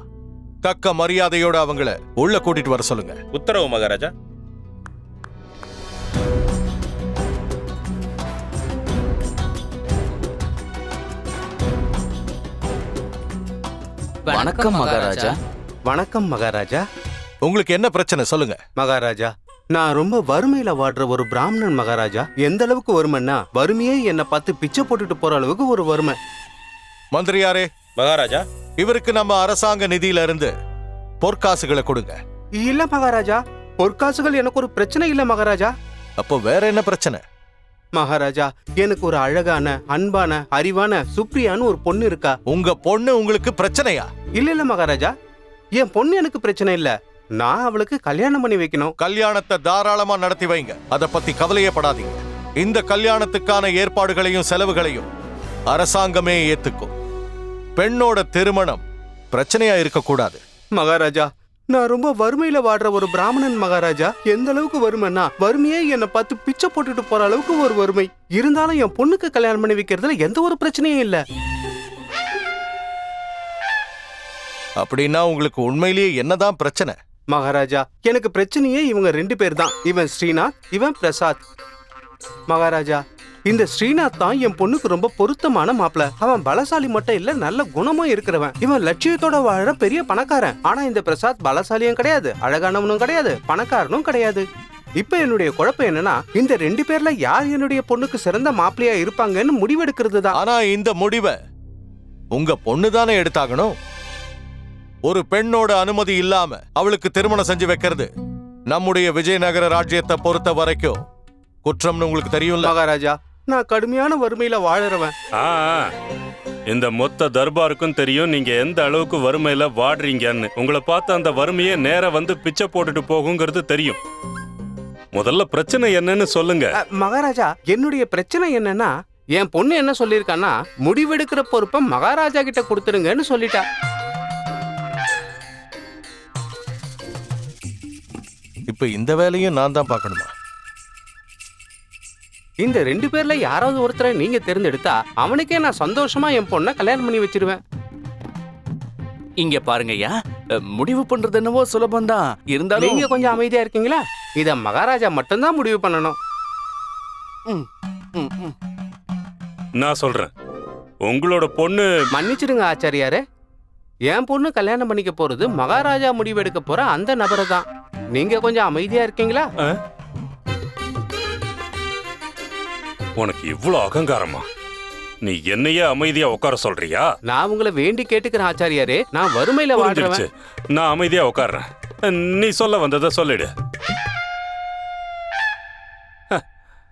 தக்க மரியாதையோட அவங்கள உள்ள கூட்டிட்டு வர சொல்லுங்க. உத்தரவு மகாராஜா. வணக்கம் மகாராஜா. வணக்கம் மகாராஜா. உங்களுக்கு என்ன பிரச்சனை சொல்லுங்க. மகாராஜா, நான் ரொம்ப வறுமையில வாடுற ஒரு பிராமணன் மகாராஜா. எந்த அளவுக்கு வறுமைன்னா வறுமையே என்னை பார்த்து பிச்சை போட்டுட்டு போற அளவுக்கு ஒரு வறுமை. மந்திரியாரே. மகாராஜா. இவருக்கு நம்ம அரசாங்க நிதியில இருந்து பொற்காசுகளை கொடுங்க. இல்ல மகாராஜா, பொற்காசுகள் எனக்கு ஒரு பிரச்சனை இல்ல மகாராஜா. அப்போ வேற என்ன பிரச்சனை? மகாராஜா, எனக்கு ஒரு அழகான, அன்பான, அறிவான சுப்ரியான்னு ஒரு பொண்ணு இருக்கா. உங்க பொண்ணு உங்களுக்கு பிரச்சனையா? இல்ல மகாராஜா, என் பொண்ணு எனக்கு பிரச்சனை இல்ல. நான் அவளுக்கு கல்யாணம் பண்ணி வைக்கணும். கல்யாணத்தை தாராளமா நடத்தி வைங்க. அத பத்தி கவலையே படாதீங்க. இந்த கல்யாணத்துக்கான ஏற்பாடுகளையும் செலவுகளையும் அரசாங்கமே ஏத்துக்கும். பெண்ணோட திருமணம் பிரச்சனையா இருக்கக்கூடாது. மகாராஜா, நான் ரொம்ப வறுமையில வாடுற ஒரு பிராமணன் மகாராஜா. எந்த அளவுக்கு வறுமைன்னா வறுமையே என்னை பார்த்து பிச்சை போட்டுட்டு போற அளவுக்கு ஒரு வறுமை. இருந்தாலும் என் பொண்ணுக்கு கல்யாணம் பண்ணி வைக்கிறதுல எந்த ஒரு பிரச்சனையும் இல்ல. அப்படின்னா உங்களுக்கு உண்மையிலேயே என்னதான் பிரச்சனை? மகாராஜா, எனக்கு பிரச்சனையே இவங்க 2 பேர் தான். இவன் ஸ்ரீநாத், இவன் பிரசாத். மகாராஜா, இந்த ஸ்ரீநாத் தான் என் பொண்ணுக்கு ரொம்ப பொருத்தமான மாப்பிள்ள. அவன் பலசாலி மட்டும் இல்ல, நல்ல குணமும் இருக்கிறவன். இவன் லட்சியத்தோட வாழ பெரிய பணக்காரன். ஆனா இந்த பிரசாத் பலசாலியும் கிடையாது, அழகானவனும் கிடையாது, பணக்காரனும் கிடையாது. இப்ப என்னுடைய குழப்பம் என்னன்னா, இந்த 2 பேர்ல யார் என்னுடைய பொண்ணுக்கு சிறந்த மாப்பிள்ளையா இருப்பாங்கன்னு முடிவெடுக்கிறது தான். ஆனா இந்த முடிவை உங்க பொண்ணு தானே எடுத்தாகணும். ஒரு பெண்ணோட அனுமதி இல்லாம அவளுக்கு திருமணம் செஞ்சு வைக்கிறது நம்முடைய விஜயநகர ராஜ்யத்தை பொறுத்த வரைக்கும் குற்றம்னு உங்களுக்கு தெரியும்ல. மகாராஜா, நான் கடுமையான வறுமையில வாழறவன். இந்த மொத்த தர்பாருக்கும் தெரியும் நீங்க எந்த அளவுக்கு வறுமையில வாடுறீங்கன்னு. உங்களை பார்த்து அந்த வறுமையே நேர வந்து பிச்சை போட்டுட்டு போகுங்கிறது தெரியும். முதல்ல பிரச்சனை என்னன்னு சொல்லுங்க. மகாராஜா, என்னுடைய பிரச்சனை என்னன்னா, என் பொண்ணு என்ன சொல்லிருக்கான்னா, முடிவெடுக்கிற பொறுப்பை மகாராஜா கிட்ட கொடுத்துருங்கன்னு சொல்லிட்டா. இப்ப இந்த வேலையும் நான் தான் பார்க்கணுமா? இந்த 2 பேர்ல யாராவது ஒருத்தரை நீங்க தேர்ந்தெடுத்தா அவனுக்கே நான் சந்தோஷமா என் பொண்ணை கல்யாணம் பண்ணி வச்சிருவேன். இங்க பாருங்கய்யா, முடிவு பண்றது என்னவோ சுலபம்தான். இருந்தாலும் நீங்க கொஞ்சம் அமைதியா இருக்கீங்களா? இத மகாராஜா மட்டும்தான் முடிவு பண்ணணும். நான் சொல்றேன், உங்களோட பொண்ணு. மன்னிச்சிடுங்க ஆச்சாரியாரே, என் பொண்ணு கல்யாணம் பண்ணிக்க போறது மகாராஜா முடிவெடுக்க போற அந்த நபரை தான். நீங்க கொஞ்சம் அமைதியா இருக்கீங்களா? உனக்கு இவ்வளவு அகங்காரமா? நீ என்னையே அமைதியா உட்கார சொல்றியா? நான் உங்களை வேண்டி கேட்டுக்கிறேன் ஆச்சாரியாரே. நான் வறுமையில வாழ்றேன். நான் அமைதியா உட்கார்றேன். நீ சொல்ல வந்ததை சொல்லிடு.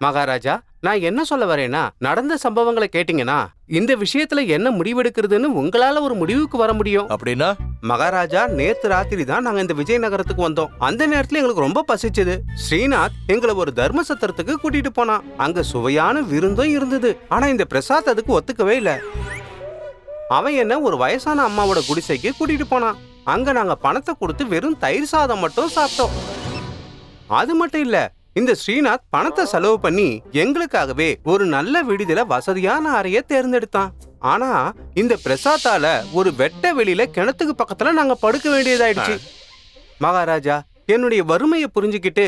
மகாராஜா, நான் என்ன சொல்ல வரேன்னா, நடந்த சம்பவங்களை கேட்டீங்கன்னா இந்த விஷயத்துல என்ன முடிவெடுக்கிறதுன்னு உங்களால ஒரு முடிவுக்கு வர முடியும். அப்படின்னா? மகாராஜா, நேத்து ராத்திரி தான் நாங்க இந்த விஜயநகரத்துக்கு வந்தோம். அந்த நேரத்துல எங்களுக்கு ரொம்ப பசிச்சது. ஸ்ரீநாத் எங்களை ஒரு தர்ம சத்திரத்துக்கு கூட்டிட்டு போனான். அங்க சுவையான விருந்தும் இருந்தது. ஆனா இந்த பிரசாத் அதுக்கு ஒத்துக்கவே இல்ல. அவன் என்ன ஒரு வயசான அம்மாவோட குடிசைக்கு கூட்டிட்டு போனான். அங்க நாங்க பணத்தை கொடுத்து வெறும் தயிர் சாதம் மட்டும் சாப்பிட்டோம். அது மட்டும் இல்ல, இந்த ஸ்ரீநாத் பணத்தை செலவு பண்ணி எங்களுக்காகவே ஒரு நல்ல விடுதியில வசதியான அறைய தேர்ந்தெடுத்தான். ஆனா இந்த பிரசாத்தால ஒரு வெட்ட வெளியில கிணத்துக்கு பக்கத்துல நாங்க படுக்க வேண்டியதாயிடுச்சு. மகாராஜா, என்னுடைய வறுமையை புரிஞ்சுக்கிட்டு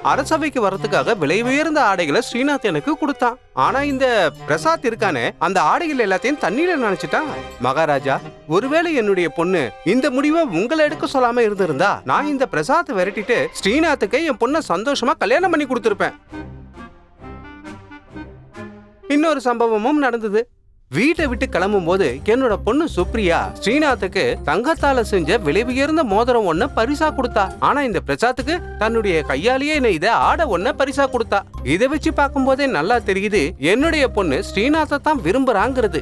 அரசவைக்கு வரதுக்காக விலை உயர்ந்த ஆடைகளை ஸ்ரீநாத் எனக்கு கொடுத்தான். ஆனா இந்த பிரசாத் இருக்கானே, அந்த ஆடைகள் எல்லாத்தையும் தண்ணீர நினைச்சிட்டான். மகாராஜா, ஒருவேளை என்னுடைய பொண்ணு இந்த முடிவை உங்களை எடுக்க சொல்லாம இருந்திருந்தா நான் இந்த பிரசாத்தை விரட்டிட்டு ஸ்ரீநாத்துக்கு என் பொண்ணை சந்தோஷமா கல்யாணம் பண்ணி கொடுத்திருப்பேன். இன்னொரு சம்பவமும் நடந்தது. வீட்டை விட்டு கிளம்பும் போது என்னோட பொண்ணு சுப்ரியா ஸ்ரீநாத்துக்கு தங்கத்தால செஞ்ச விலை உயர்ந்த மோதிரம் ஒண்ண பரிசா கொடுத்தா. ஆனா இந்த பிரசாத்துக்கு தன்னுடைய கையாலேயே நெய்த ஆடை ஒண்ண பரிசா கொடுத்தா. இதை வச்சு பார்க்கும் போதே நல்லா தெரியுது என்னுடைய பொண்ணு ஸ்ரீநாத்தை தான் விரும்புறாங்கிறது.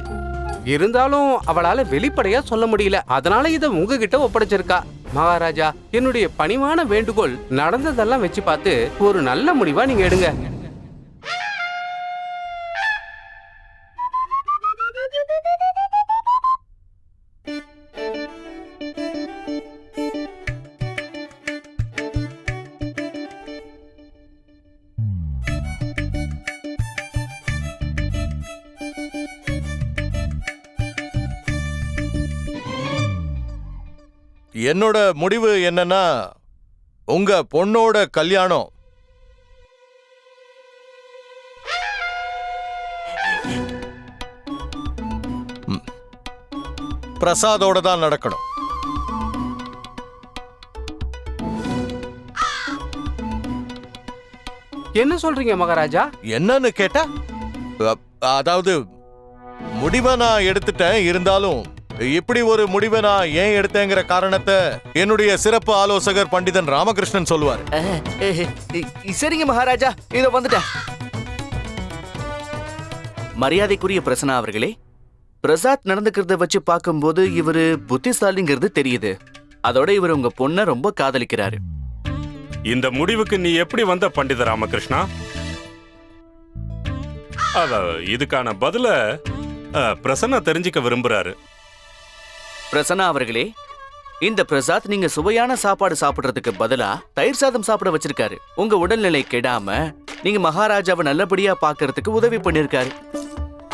இருந்தாலும் அவளால வெளிப்படையா சொல்ல முடியல. அதனால இதை உங்ககிட்ட ஒப்படைச்சிருக்கா. மகாராஜா, என்னுடைய பணிவான வேண்டுகோள், நடந்ததெல்லாம் வச்சு பார்த்து ஒரு நல்ல முடிவா நீங்க எடுங்க. என்னோட முடிவு என்னன்னா உங்க பொண்ணோட கல்யாணம் பிரசாதோட தான் நடக்கணும். என்ன சொல்றீங்க மகாராஜா? என்னன்னு கேட்டா அதாவது முடிவை நான் எடுத்துட்டேன். இருந்தாலும் இப்படி ஒரு முடிவை நான் ஏன் எடுத்தேங்கிற காரணத்தை என்னுடைய சிறப்பு ஆலோசகர் பண்டிதன் ராமகிருஷ்ணன் சொல்லுவார். சரிங்க மகாராஜா, இதோ வந்துட்டேன். மரியாதைக்குரிய பிரசன்னா அவர்களே, பிரசாத் நடந்துக்கிறத வச்சு பார்க்கும்போது இவரு புத்திசாலிங்கிறது தெரியுது. அதோட இவர் உங்க பொண்ண ரொம்ப காதலிக்கிறாரு. இந்த முடிவுக்கு நீ எப்படி வந்த பண்டித ராமகிருஷ்ணா? இதுக்கான பதில பிரசன்னா தெரிஞ்சுக்க விரும்புறாரு. பிரசன்னா அவர்களே, இந்த பிரசாத் நீங்க சுவையான சாப்பாடு சாப்பிடுறதுக்கு பதிலா தயிர் சாதம் சாப்பிட வச்சிருக்காரு. உங்க உடல்நிலை கெடாம நீங்க மகாராஜாவை நல்லபடியா பாக்குறதுக்கு உதவி பண்ணிருக்காரு.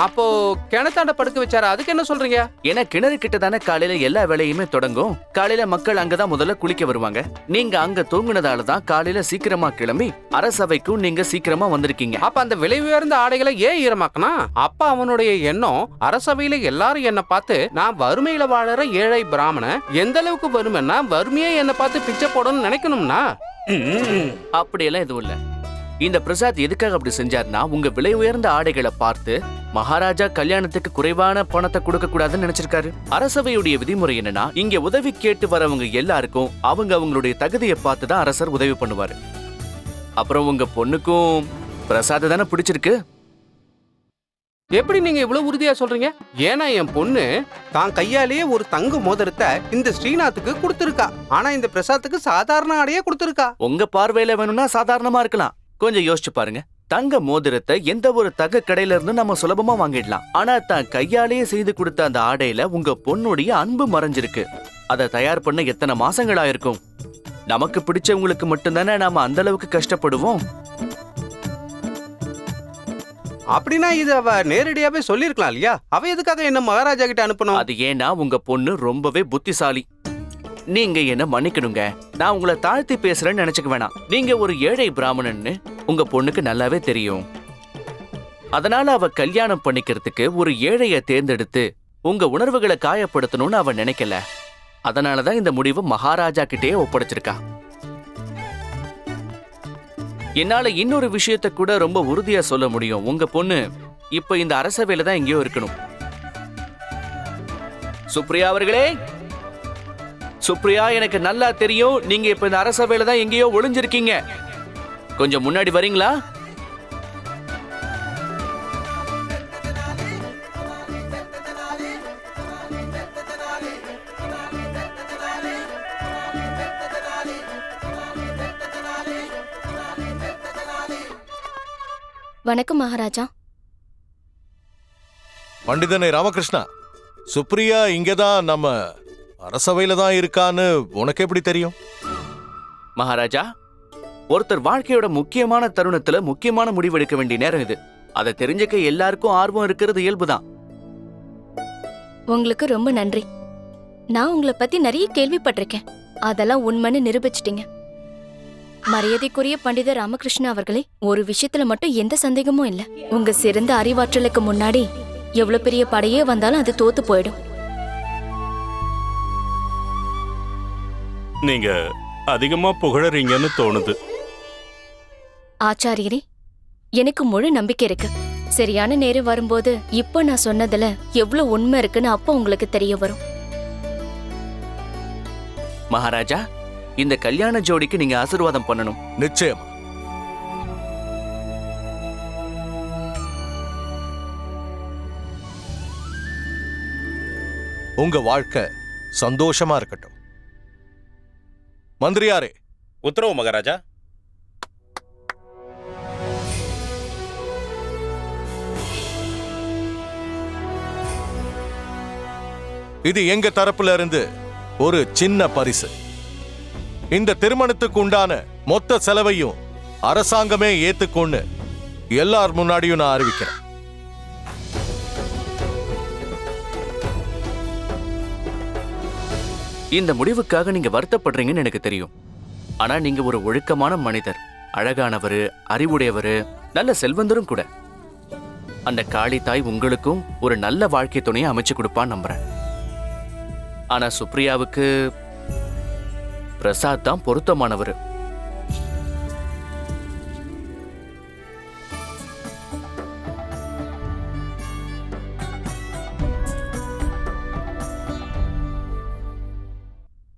அப்போ கிணத்தாண்ட படுக்க வச்சாரா? அதுக்கு என்ன சொல்றீங்க? ஏன்னா கிணறு கிட்ட தானே காலையில எல்லா வேலையுமே தொடங்கும். காலையில மக்கள் அங்கதான் முதல்ல குளிக்க வருவாங்க. நீங்க அங்க தூங்குனதால தான் காலையில சீக்கிரமா கிளம்பி அரசவைக்கும் நீங்க சீக்கிரமா வந்திருக்கீங்க. அப்ப அந்த விலை உயர்ந்த ஆடைகளை ஏன் ஈரமாக்கனா? அப்ப அவனுடைய எண்ணம் அரசவையில எல்லாரும் என்ன பார்த்து நான் வறுமையில வாழற ஏழை பிராமணன் எந்த அளவுக்கு வருமென்னா வறுமையே என்ன பார்த்து பிச்சை போடணும்னு நினைக்கணும்னா. அப்படியெல்லாம் எதுவும் இல்ல. இந்த பிரசாத் எதுக்காக அப்படி செஞ்சார்னா உங்க விலை உயர்ந்த ஆடைகளை பார்த்து மகாராஜா கல்யாணத்துக்கு குறைவான பணத்தை கொடுக்க கூடாதுன்னு நினைச்சிருக்காரு. அரசவையுடைய விதிமுறை என்னன்னா இங்க உதவி கேட்டு வரவங்க எல்லாருக்கும் அவங்களுடைய தகுதியை பார்த்து தான் அரசர் உதவி பண்ணுவாரு. அப்புறம் உங்க பொண்ணுக்கும் பிரசாத் தானே பிடிச்சிருக்கு. எப்படி நீங்க இவ்வளவு உறுதியா சொல்றீங்க? ஏன்னா என் பொண்ணு தான் கையாலேயே ஒரு தங்க மோதிரத்தை இந்த ஸ்ரீநாத்துக்கு கொடுத்திருக்கா. ஆனா இந்த பிரசாத்துக்கு சாதாரண ஆடையே கொடுத்திருக்கா. உங்க பார்வையில வேணும்னா சாதாரணமா இருக்கலாம். கொஞ்சம் யோசிச்சு பாருங்க. தங்க மோதிரத்தை எந்த ஒரு தங்க கடையில இருந்து நம்ம சுலபமா வாங்கிடலாம். ஆனா தான் கையாலேயே செய்து கொடுத்த அந்த ஆடையில உங்க பொண்ணுடைய அன்பு மறைஞ்சிருக்கு. அதை தயார் பண்ண எத்தனை மாசங்களா இருக்கும். நமக்கு பிடிச்சவங்களுக்கு மட்டும்தானே நாம அந்த அளவுக்கு கஷ்டப்படுவோம். அப்படின்னா இது அவ நேரடியாவே சொல்லிருக்கலாம் இல்லையா? அவ எதுக்காக என்ன மகாராஜா கிட்ட அனுப்பணும்? அது ஏன்னா உங்க பொண்ணு ரொம்பவே புத்திசாலி. நீங்க என்ன மன்னிக்கணுங்க, நான் உங்களை தாழ்த்தி பேசுறேன்னு நினைச்சுக்க வேணாம். நீங்க ஒரு ஏழை பிராமணன்னு உங்க பொண்ணுக்கு நல்லாவே தெரியும். அதனால அவ கல்யாணம் பண்ணிக்கிறதுக்கு ஒரு ஏழைய தேர்ந்தெடுத்து உங்க உணர்வுகளை காயப்படுத்தணும்னு அவ நினைக்கல. அதனாலதான் இந்த முடிவு மகாராஜா கிட்டே ஒப்படைச்சிருக்கா. என்னால இன்னொரு விஷயத்த கூட ரொம்ப உறுதியா சொல்ல முடியும். உங்க பொண்ணு இப்ப இந்த அரசவையில தான் எங்கேயோ இருக்கணும். சுப்ரியா அவர்களே, சுப்ரியா, எனக்கு நல்லா தெரியும் நீங்க இப்ப இந்த அரசவையில தான் எங்கேயோ ஒளிஞ்சிருக்கீங்க. கொஞ்சம் முன்னாடி வரீங்களா? வணக்கம் மகாராஜா. பண்டிதனை ராமகிருஷ்ணா, சுப்ரியா இங்கதான் நம்ம அரசவையில தான் இருக்கான்னு உனக்கு எப்படி தெரியும்? மகாராஜா, ஒருத்தர் வாழ்க்கையோட முக்கியமான தருணத்துல முக்கியமான முடிவு எடுக்க வேண்டிய நேரம் இது. அதை தெரிஞ்சுக்க எல்லாருக்கும் ஆர்வம் இருக்கிறது இயல்புதான். உங்களுக்கு ரொம்ப நன்றி. நான் உங்களை பத்தி நிறைய கேள்விப்பட்டிருக்கேன். அதெல்லாம் உண்மைன்னு நிரூபிச்சிட்டீங்க. மரியாதைக்குரிய பண்டித ராமகிருஷ்ணா அவர்களே, ஒரு விஷயத்துல மட்டும் எந்த சந்தேகமும் இல்ல. உங்க சிறந்த அறிவாற்றலுக்கு முன்னாடி எவ்வளவு பெரிய படையே வந்தாலும் அது தோத்து போயிடும். நீங்க அதிகமா புகழறீங்கன்னு தோணுது. ஆச்சாரியரே, எனக்கு முழு நம்பிக்கை இருக்கு. சரியான நேரம் வரும்போது இப்ப நான் சொன்னதுல எவ்வளவு உண்மை இருக்குன்னு அப்ப உங்களுக்கு தெரிய வரும். மகாராஜா, இந்த கல்யாண ஜோடிக்கு நீங்க ஆசீர்வாதம் பண்ணணும். நிச்சயம். உங்க வாழ்க்கை சந்தோஷமா இருக்கட்டும். மந்திரியாரே. உத்தரவு மகாராஜா. இது எங்க தரப்புல இருந்து ஒரு சின்ன பரிசு. இந்த திருமணத்துக்கு உண்டான மொத்த செலவையும் அரசாங்கமே ஏத்துக்கொண்டு எல்லார் முன்னாடியும் நான் அறிவிக்கிறேன். இந்த முடிவுக்காக நீங்க வருத்தப்படுறீங்கன்னு எனக்கு தெரியும். ஆனா நீங்க ஒரு ஒழுக்கமான மனிதர், அழகானவரு, அறிவுடையவரு, நல்ல செல்வந்தரும் கூட. அந்த காளி தாய் உங்களுக்கும் ஒரு நல்ல வாழ்க்கை துணையை அமைச்சு கொடுப்பான்னு நம்புறேன். ஆனா சுப்ரியாவுக்கு பிரசாத் தான் பொருத்தமானவர்.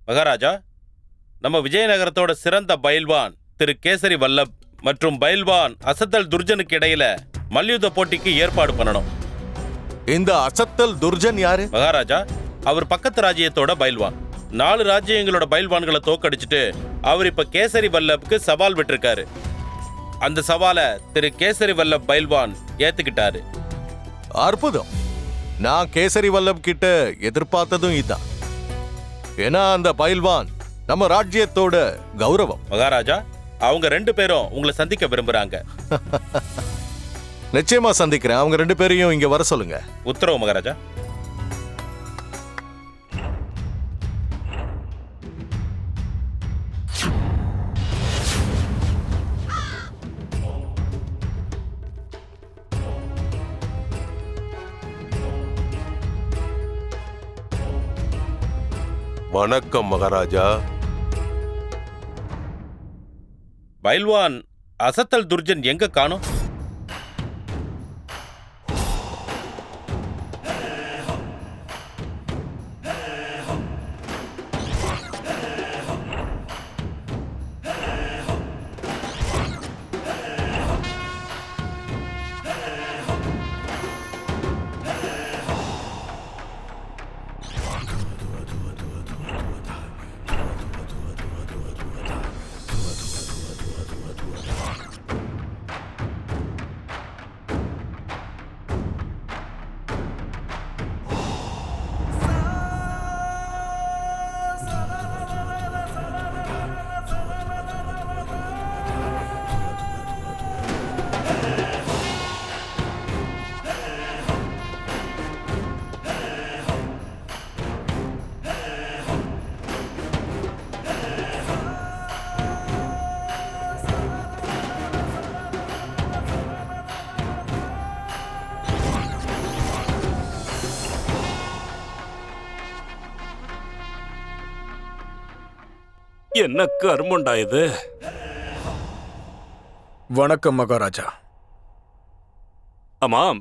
மகாராஜா, நம்ம விஜயநகரத்தோட சிறந்த பயில்வான் திரு கேசரி வல்லப் மற்றும் பயில்வான் அசத்தல் துர்ஜனுக்கு இடையில மல்யுத்த போட்டிக்கு ஏற்பாடு பண்ணணும். இந்த அசத்தல் துர்ஜன் யாரு? மகாராஜா, அவர் பக்கத்து ராஜ்யத்தோட பயில்வான். 4 ராஜ்யங்களோட பயில்வான்களை தோக்கடிச்சிட்டு அவர் இப்ப கேசரி வல்லப்புக்கு சவால் விட்டிருக்காரு. அந்த சவாலை திரு கேசரி வல்லப் பயில்வான் ஏத்துக்கிட்டாரு. அற்புதம். நான் கேசரி வல்லப் கிட்ட எதிர்பார்த்ததும் இதான். ஏன்னா அந்த பயில்வான் நம்ம ராஜ்யத்தோட கௌரவம். மகாராஜா, அவங்க 2 பேரும் உங்களை சந்திக்க விரும்புறாங்க. நிச்சயமா சந்திக்கிறேன். அவங்க 2 பேரையும் இங்க வர சொல்லுங்க. உத்தரவு மகாராஜா. வணக்கம் மகாராஜா. பயில்வான் அசத்தல் துர்ஜன் எங்க காணோம்? என்ன கர்மண்டா இது? வணக்கம் மகாராஜா. ஆமாம்,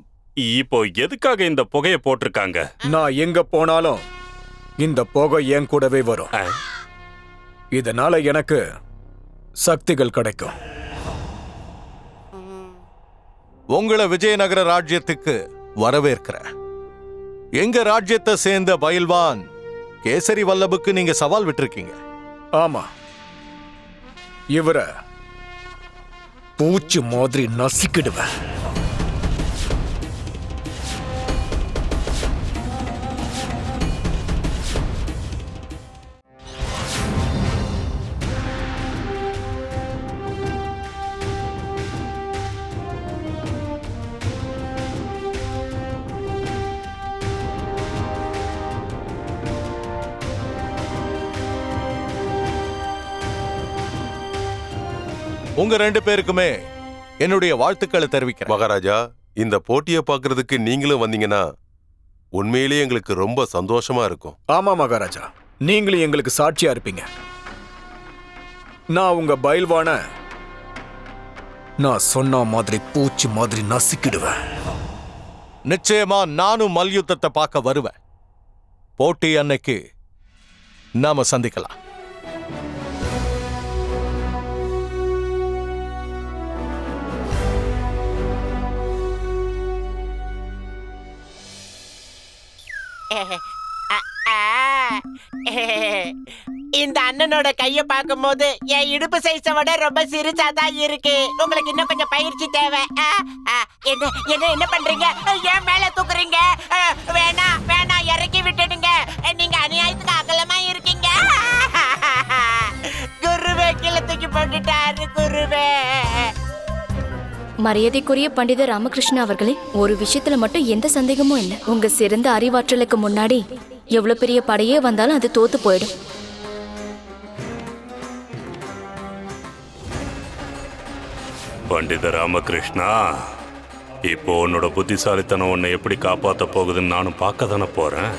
இப்போ எதுக்காக இந்த புகையை போட்டிருக்காங்க? நான் எங்க போனாலும் இந்த புகை என் கூடவே வரும். இதனால எனக்கு சக்திகள் கிடைக்கும். உங்களை விஜயநகர ராஜ்யத்துக்கு வரவேற்கிறேன். எங்க ராஜ்யத்தை சேர்ந்த பயில்வான் கேசரி வல்லபுக்கு நீங்க சவால் விட்டிருக்கீங்க. ஆமா, இவரை பூச்சி மாதிரி நசிக்கிடுவேன். உங்க 2 பேருக்குமே என்னுடைய வாழ்த்துக்களை தெரிவிக்கிறேன். மகாராஜா, இந்த போட்டியை பார்க்கறதுக்கு நீங்களும் வந்தீங்கன்னா உண்மையிலேயே எங்களுக்கு ரொம்ப சந்தோஷமா இருக்கும். ஆமா மகாராஜா, நீங்களும் எங்களுக்கு சாட்சியா இருப்பீங்க. நான் உங்க பயில்வான நான் சொன்ன மாதிரி பூச்சி மாதிரி நசிக்கிடுவேன். நிச்சயமா நானும் மல்யுத்தத்தை பார்க்க வருவேன். போட்டி அன்னைக்கு நாம சந்திக்கலாம். இந்த அண்ணனோட கைய பார்க்கும்போது என் இடுப்பு சைஸை விட ரொம்ப சிறுசாதான் இருக்கு. உங்களுக்கு இன்னும் கொஞ்சம் பயிற்சி தேவை. என்ன என்ன என்ன பண்றீங்க? ஏன் மேல தூக்குறீங்க? வேணாம் வேணாம், இறக்கி விட்டுடுங்க. நீங்க அநியாயத்துக்கு அகலமா இருக்கீங்க. குருவே கீழே தூக்கி போட்டுட்டாரு. குருவே. மரியாதைக்குரிய பண்டிதர் ராமகிருஷ்ணா அவர்களே, ஒரு விஷயத்துல மட்டும் எந்த சந்தேகமும் இல்லை. உங்க சிறந்த அறிவாற்றலுக்கு முன்னாடி எவ்வளவு பெரிய படையே வந்தாலும் அது தோத்து போயிடும். பண்டித ராமகிருஷ்ணா, இப்போ உன்னோட புத்திசாலித்தனம் உன்னை எப்படி காப்பாத்த போகுதுன்னு நானும் பார்க்க தானே போறேன்.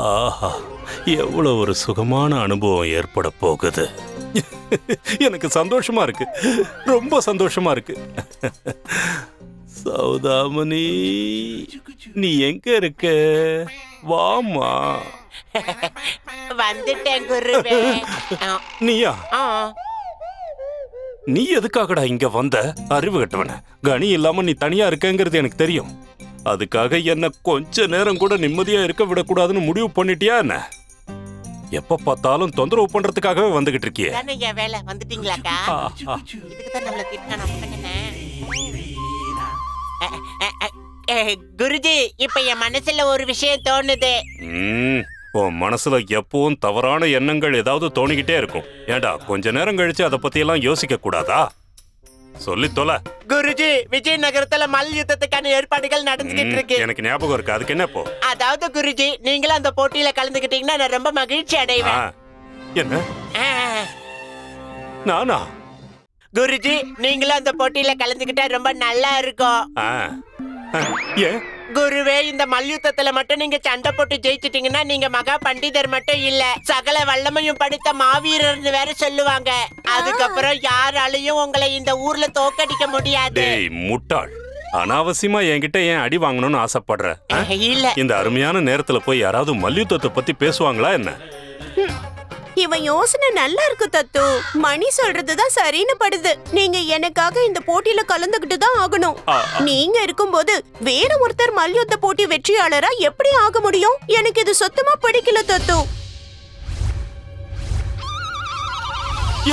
ஆஹா, எவ்வளவு ஒரு சுகமான அனுபவம் ஏற்பட போகுது. எனக்கு சந்தோஷமா இருக்கு, ரொம்ப சந்தோஷமா இருக்கு. சௌதாமணி, நீ எங்க இருக்க? வாமா. வந்துட்டேன் குருவே. நீயா? நீ எதுக்காகடா இங்க வந்த? அறிவு கட்டவன, கனி இல்லாம நீ தனியா இருக்கங்கிறது எனக்கு தெரியும். அதுக்காக என்ன கொஞ்ச நேரம் கூட நிம்மதியா இருக்க விடக்கூடாதுன்னு முடிவு பண்ணிட்டியா என்ன? எப்ப பார்த்தாலும் தொந்தரவு பண்றதுக்காகவே வந்துகிட்டு இருக்கியே. வேலை வந்துட்டீங்களாக்கா? இதுக்குதான் நம்மள திட்டானே. குருஜி, இப்ப என் மனசுல ஒரு விஷயம் தோணுது. உன் மனசுல எப்பவும் தவறான எண்ணங்கள் ஏதாவது தோணிக்கிட்டே இருக்கும். ஏண்டா கொஞ்ச நேரம் கழிச்சு அதை பத்தி எல்லாம் யோசிக்க கூடாதா? சொல்லி தொலை. குருஜி, விஜயநகரத்துல மல் யுத்தத்துக்கான ஏற்பாடுகள் நடந்துகிட்டு இருக்கு. எனக்கு ஞாபகம் இருக்கு. அதுக்கு என்ன இப்போ? அதாவது குருஜி, நீங்களும் அந்த போட்டியில கலந்துக்கிட்டீங்கன்னா நான் ரொம்ப மகிழ்ச்சி அடைவேன். என்ன? நானா? குருஜி, நீங்களும் அந்த போட்டியில கலந்துக்கிட்டா ரொம்ப நல்லா இருக்கும். ஏன் குருவே, இந்த மல்யுத்தத்துல மட்டும் நீங்க சண்டை போட்டு ஜெயிச்சிட்டீங்கன்னா நீங்க மகா பண்டிதர் மட்டும் இல்ல, சகல வல்லமையும் படைத்த மாவீரர்னு வேற சொல்லுவாங்க. அதுக்கப்புறம் யாராலையும் உங்களை இந்த ஊர்ல தோக்கடிக்க முடியாது. டேய் முட்டாள், அனாவசியமா என்கிட்ட ஏன் அடி வாங்கணும்னு ஆசைப்படுற? இல்ல, இந்த அருமையான நேரத்துல போய் யாராவது மல்யுத்தத்தை பத்தி பேசுவாங்களா என்ன? இவன் யோசனை நல்லா இருக்கு தத்து. மணி சொல்றதுதான் சரின்னு படுது. நீங்க எனக்காக இந்த போட்டியில கலந்துகிட்டு தான் ஆகணும். நீங்க இருக்கும்போது வேற ஒருத்தர் மல்யுத்த போட்டி வெற்றியாளரா எப்படி ஆக முடியும்? எனக்கு இது சுத்தமா பிடிக்கல தத்து.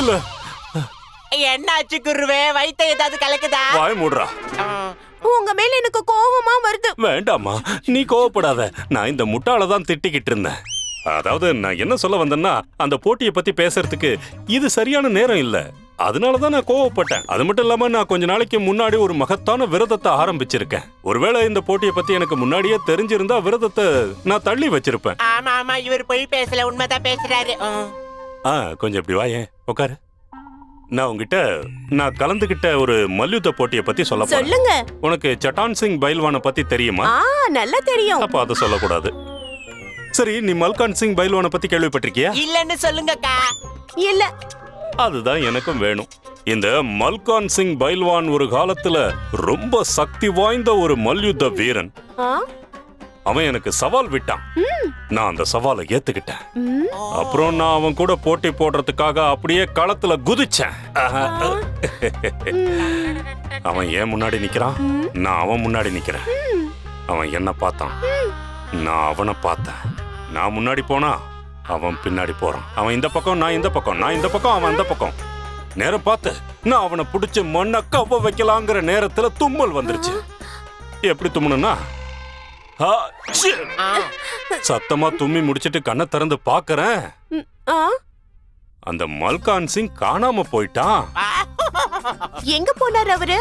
இல்ல. என்னாச்சு குருவே? வயித்தை ஏதாவது கலக்குதா? வாய் மூடுறா. உங்க மேல எனக்கு கோவமா வருது. வேண்டாமா, நீ கோவப்படாத. நான் இந்த முட்டாள தான் திட்டிக்கிட்டு இருந்தேன். அதாவது நான் என்ன சொல்ல வந்தேன்னா, அந்த போட்டியை பத்தி பேசுறதுக்கு இது சரியான நேரம் இல்ல. அதனாலதான் நான் கோவப்பட்டேன். அது மட்டும் இல்லாம நான் கொஞ்ச நாளைக்கு முன்னாடி ஒரு மகத்தான விரதத்தை ஆரம்பிச்சிருக்கேன். ஒருவேளை இந்த போட்டியை பத்தி எனக்கு முன்னாடியே தெரிஞ்சிருந்தா விரதத்தை நான் தள்ளி வச்சிருப்பேன். ஆமா ஆமா, இவர் போய் பேசல, உண்மைதான் பேசுறாரு. கொஞ்சம் இப்படி வாயே, உட்காரு. நான் உங்ககிட்ட நான் கலந்துகிட்ட ஒரு மல்யுத்த போட்டியை பத்தி சொல்ல சொல்லுங்க. உனக்கு சட்டான் சிங் பைல்வானை பத்தி தெரியுமா? நல்லா தெரியும். அப்ப அதை சொல்லக்கூடாது. சரி, நீ மல்கான் சிங் பைல்வானை பத்தி கேள்விப்பட்டிருக்கியா? இல்லன்னு சொல்லுங்கக்கா. இல்ல. அதுதான் எனக்கும் வேணும். இந்த மல்கான் சிங் பைல்வான் ஒரு காலத்துல ரொம்ப சக்தி வாய்ந்த ஒரு மல்யுத்த வீரன். அவன் எனக்கு சவால் விட்டான். நான் அந்த சவாலை ஏத்துக்கிட்டேன். அப்புறம் நான் அவன் கூட போட்டி போடுறதுக்காக அப்படியே களத்துல குதிச்சேன். அவன் ஏன் முன்னாடி நிக்கிறான், நான் அவன் முன்னாடி நிக்கிறேன். அவன் என்ன பார்த்தான், நான் அவனை பார்த்தேன். நான் முன்னாடி போனா அவன் பின்னாடி போறான். அவன் இந்த பக்கம், நான் இந்த பக்கம், நான் இந்த பக்கம், அவன் அந்த பக்கம். நேரம் பார்த்து நான் அவனை பிடிச்ச மண்ணை கவ்வ வைக்கலாங்கிற நேரத்துல தும்மல் வந்துருச்சு. எப்படி தும்முனா, சத்தமா தும்மி முடிச்சிட்டு கண்ணை திறந்து பாக்குறேன், அந்த மல்கான் சிங் காணாம போயிட்டான். எங்க போனார் அவரு?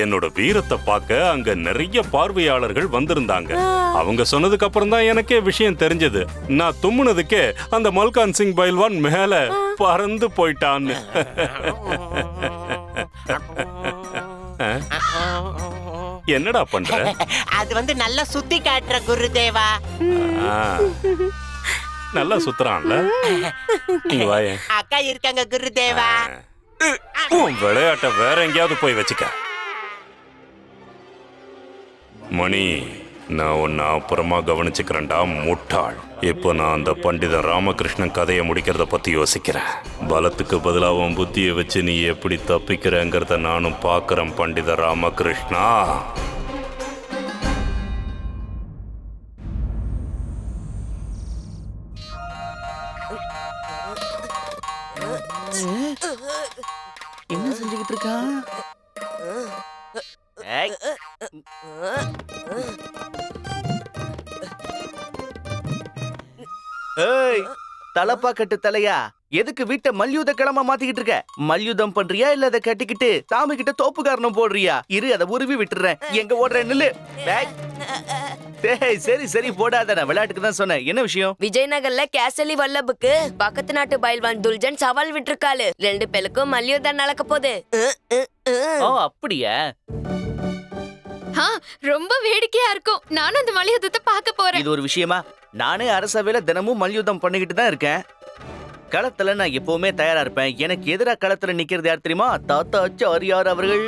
என்னோட வீரத்தை பார்க்க அங்க நிறைய பார்வையாளர்கள் வந்திருந்தாங்க. அவங்க சொன்னதுக்கு அப்புறம் தான் எனக்கே விஷயம் தெரிஞ்சது. நான் தும்முனதுக்கே அந்த மல்கான் சிங் பைல்வான் மேல பறந்து போயிட்டான்னு. என்னடா பண்ற? அது வந்து நல்லா சுத்தி காட்டுற குருதேவா. நல்லா சுத்துறான்ல. நீங்க வாயே. அக்கா இருக்காங்க குருதேவா. விளையாட்ட வேற எங்கேயாவது போய் வச்சுக்க. மணி, நான் உன்னை அப்புறமா கவனிச்சுக்கிறேன்டா முட்டாள். இப்போ நான் அந்த பண்டிதன் ராமகிருஷ்ணன் கதையை முடிக்கிறத பத்தி யோசிக்கிறேன். பலத்துக்கு பதிலாக உன் புத்தியை வச்சு நீ எப்படி தப்பிக்கிறேங்கிறத நானும் பார்க்கிறேன் பண்டித ராமகிருஷ்ணா. என்ன செஞ்சுக்கிட்டு இருக்கான்? ஏய், தலப்பா கட்டு தலையா, எதுக்கு வீட்டை மல்யுத்த கிளம்ப மாத்திக்கிட்டு இருக்க? மல்யுத்தம் பண்றியா இல்ல அதை கட்டிக்கிட்டு சாமி கிட்ட தோப்பு காரணம் போடுறியா? இரு, அதை உருவி விட்டுறேன். எங்க ஓடுற நில்லு. சரி சரி போடாத, நான் விளையாட்டுக்கு தான் சொன்னேன். என்ன விஷயம்? விஜயநகர்ல கேசரி வல்லபுக்கு பக்கத்து நாட்டு பைல்வான் துல்ஜன் சவால் விட்டுருக்காளு. 2 பேருக்கும் மல்யுத்தம் நடக்க போகுது. ஓ அப்படியா? ரொம்ப வேடிக்கையா இருக்கும். நானும் அந்த மல்யுத்தத்தை பார்க்க போறேன். இது ஒரு விஷயமா? நானே அரசவையில தினமும் மல்யுத்தம் பண்ணிக்கிட்டு தான் இருக்கேன். களத்துல நான் எப்பவுமே தயாரா இருப்பேன். எனக்கு எதிரா களத்துல நிக்கிறது யார் தெரியுமா? தாத்தா ஆச்சாரியார் அவர்கள்.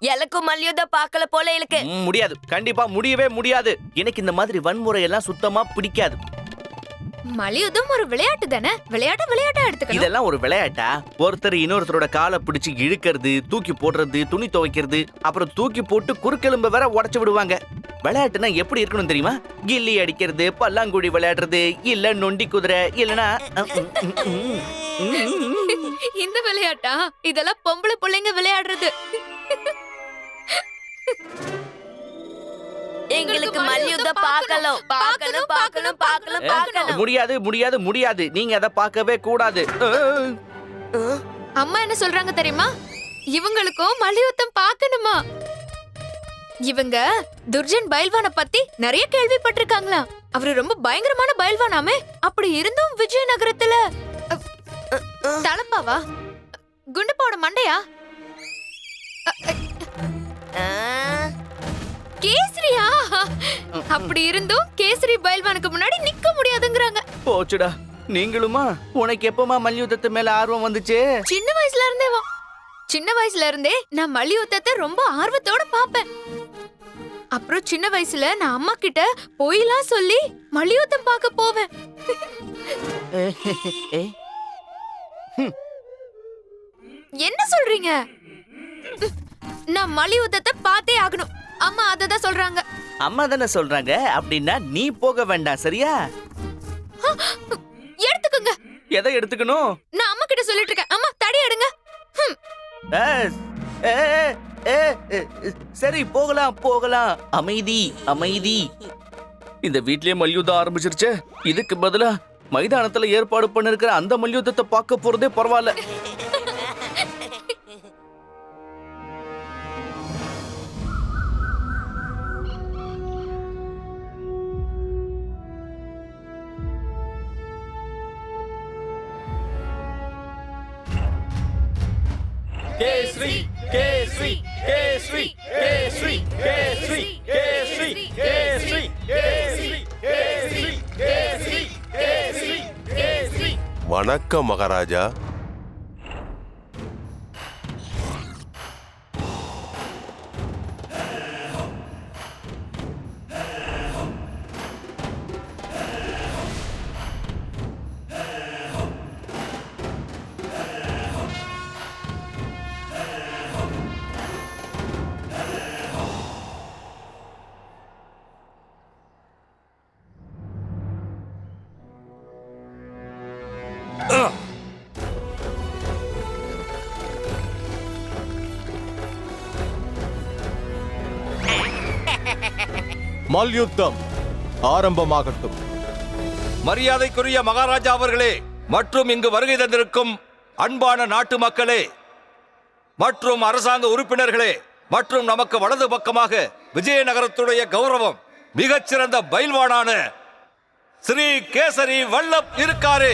எனக்கும் மல்யுத்தம் பார்க்கல போல இருக்கு. முடியாது, கண்டிப்பா முடியவே முடியாது. எனக்கு இந்த மாதிரி வன்முறை எல்லாம் சுத்தமா பிடிக்காது. மல்யுத்தம் ஒரு விளையாட்டு தானே, விளையாட்டா எடுத்துக்கணும். இதெல்லாம் ஒரு விளையாட்டா? ஒருத்தர் இன்னொருத்தரோட காலை பிடிச்சு இழுக்கிறது, தூக்கி போடுறது, துணி துவைக்கிறது, அப்புறம் தூக்கி போட்டு குறுக்கெலும்ப வேற உடைச்சு விடுவாங்க. விளையாட்டுனா எப்படி இருக்கணும் தெரியுமா? கில்லி அடிக்கிறது, பல்லாங்குழி விளையாடுறது, இல்ல நொண்டி குதிரை, இல்லனா இந்த விளையாட்டா? இதெல்லாம் பொம்பளை பிள்ளைங்க விளையாடுறது. எங்களுக்கு மல்யுத்தம் பார்க்கணும். முடியாது முடியாது முடியாது. நீங்க அதை பார்க்கவே கூடாது. அம்மா என்ன சொல்றாங்க தெரியுமா? இவங்களுக்கும் மல்யுத்தம் பார்க்கணுமா? இவங்க துர்ஜன் பைல்வான பத்தி நிறைய கேள்விப்பட்டிருக்காங்களா? அவரு ரொம்ப பயங்கரமான பைல்வானாமே. அப்படி இருந்தும் விஜயநகரத்துல தலப்பாவா? குண்டுப்பாவோட மண்டையா? கேசரியா? அப்படி இருந்தும் கேசரி பைல்வானுக்கு முன்னாடி நிக்க முடியாதுங்கறாங்க. போச்சுடா. நீங்களுமா? உனக்கு எப்பமா மல்யுத்தத்து மேல ஆர்வம் வந்துச்சு? சின்ன வயசுல இருந்தே நான் மல்யுத்தத்தை ரொம்ப ஆர்வத்தோட பாப்பேன். அப்புறம் சின்ன வயசுல நான் அம்மா கிட்ட போய்லாம் சொல்லி மல்யுத்தம் பார்க்க போவேன். என்ன சொல்றீங்க? நான் மல்யுத்தத்தை பார்த்தே ஆகணும். அம்மா அததான் சொல்றாங்க. அம்மா தானே சொல்றாங்க. அப்படின்னா நீ போக வேண்டாம், சரியா? எடுத்துக்கங்க. எதை எடுத்துக்கணும்? நான் அம்மா கிட்ட சொல்லிட்டு இருக்கேன். அம்மா தடி எடுங்க. சரி போகலாம் போகலாம். அமைதி அமைதி. இந்த வீட்லயே மல்யுத்தம் ஆரம்பிச்சிருச்சு. இதுக்கு பதிலா மைதானத்துல ஏற்பாடு பண்ணிருக்கிற அந்த மல்யுத்தத்தை பார்க்க போறதே பரவாயில்ல. கேசரி கேசரி கேசரி கேசரி கேசரி கேசரி கேசரி கேசரி கேசரி கேசரி கேசரி கேசரி. வணக்கம் மகாராஜா. மல்யுத்தம் ஆரம்பமாகட்டும். மரியாதைக்குரிய மகாராஜா அவர்களே மற்றும் இங்கு வருகை தந்திருக்கும் அன்பான நாட்டு மக்களே மற்றும் அரசாங்க உறுப்பினர்களே மற்றும் நமக்கு வலது பக்கமாக விஜயநகரத்துடைய கௌரவம் மிகச்சிறந்த பைல்வானான ஸ்ரீ கேசரி வல்லப் இருக்காரு.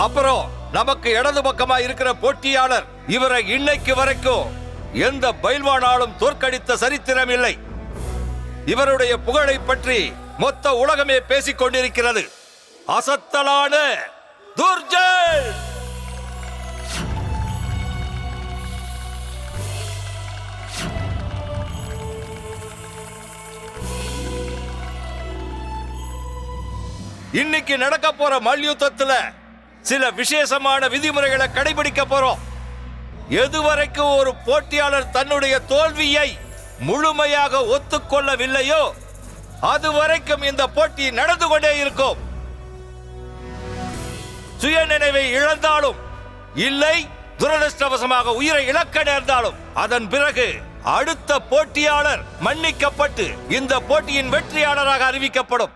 அப்புறம் நமக்கு இடது பக்கமா இருக்கிற போட்டியாளர். இவரை இன்னைக்கு வரைக்கும் எந்த பைல்வானாலும் தோற்கடித்த சரித்திரம் இல்லை. இவருடைய புகழை பற்றி மொத்த உலகமே பேசிக் கொண்டிருக்கிறது. அசத்தலான துர்ஜன். இன்னைக்கு நடக்க போற மல்யுத்தத்துல சில விசேஷமான விதிமுறைகளை கடைபிடிக்க போறோம். எதுவரைக்கும் ஒரு போட்டியாளர் தன்னுடைய தோல்வியை முழுமையாக ஒத்துக்கொள்ளவில்லையோ அதுவரைக்கும் இந்த போட்டி நடந்து கொண்டே இருக்கும். சுயநினைவை இழந்தாலும் இல்லை துரதிருஷ்டவசமாக உயிரை இழக்க நேர்ந்தாலும் அதன் பிறகு அடுத்த போட்டியாளர் மன்னிக்கப்பட்டு இந்த போட்டியின் வெற்றியாளராக அறிவிக்கப்படும்.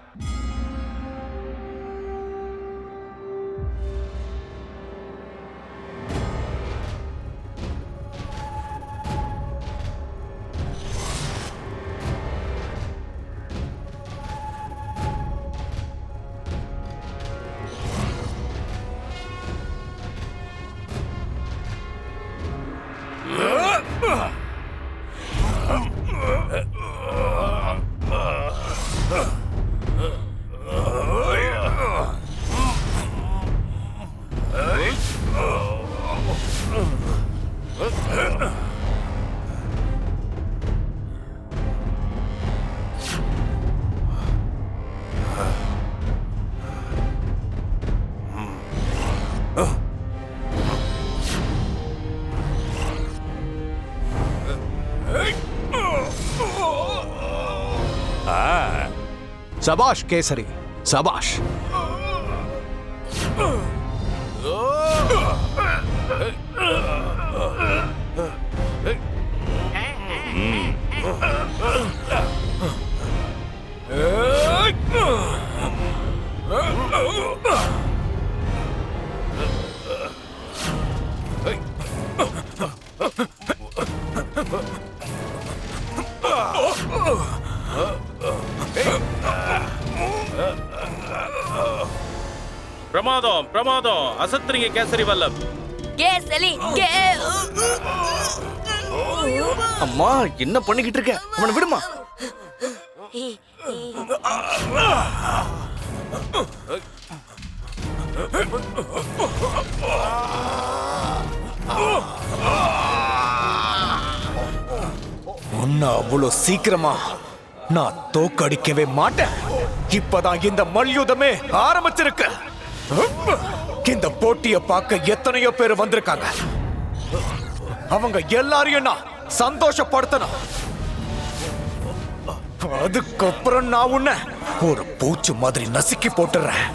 சபாஷ் கேசரி, சபாஷ். பிரமாதம், பிரமாதம். அசத்துறீங்க கேசரி வல்லப். கேசரி அம்மா, என்ன பண்ணிக்கிட்டு இருக்க? அவனை விடுமா. உன்னை அவ்வளவு சீக்கிரமா நான் தோக்கடிக்கவே மாட்டேன். இப்பதான் இந்த மல்யுத்தமே ஆரம்பிச்சிருக்கு. இந்த போட்டியை பார்க்க எத்தனையோ பேர் வந்திருக்காங்க. அவங்க எல்லாரையும் நான் சந்தோஷப்படுத்தணும். அதுக்கப்புறம் நான் உன்னை ஒரு பூச்சி மாதிரி நசுக்கி போட்டுறேன்.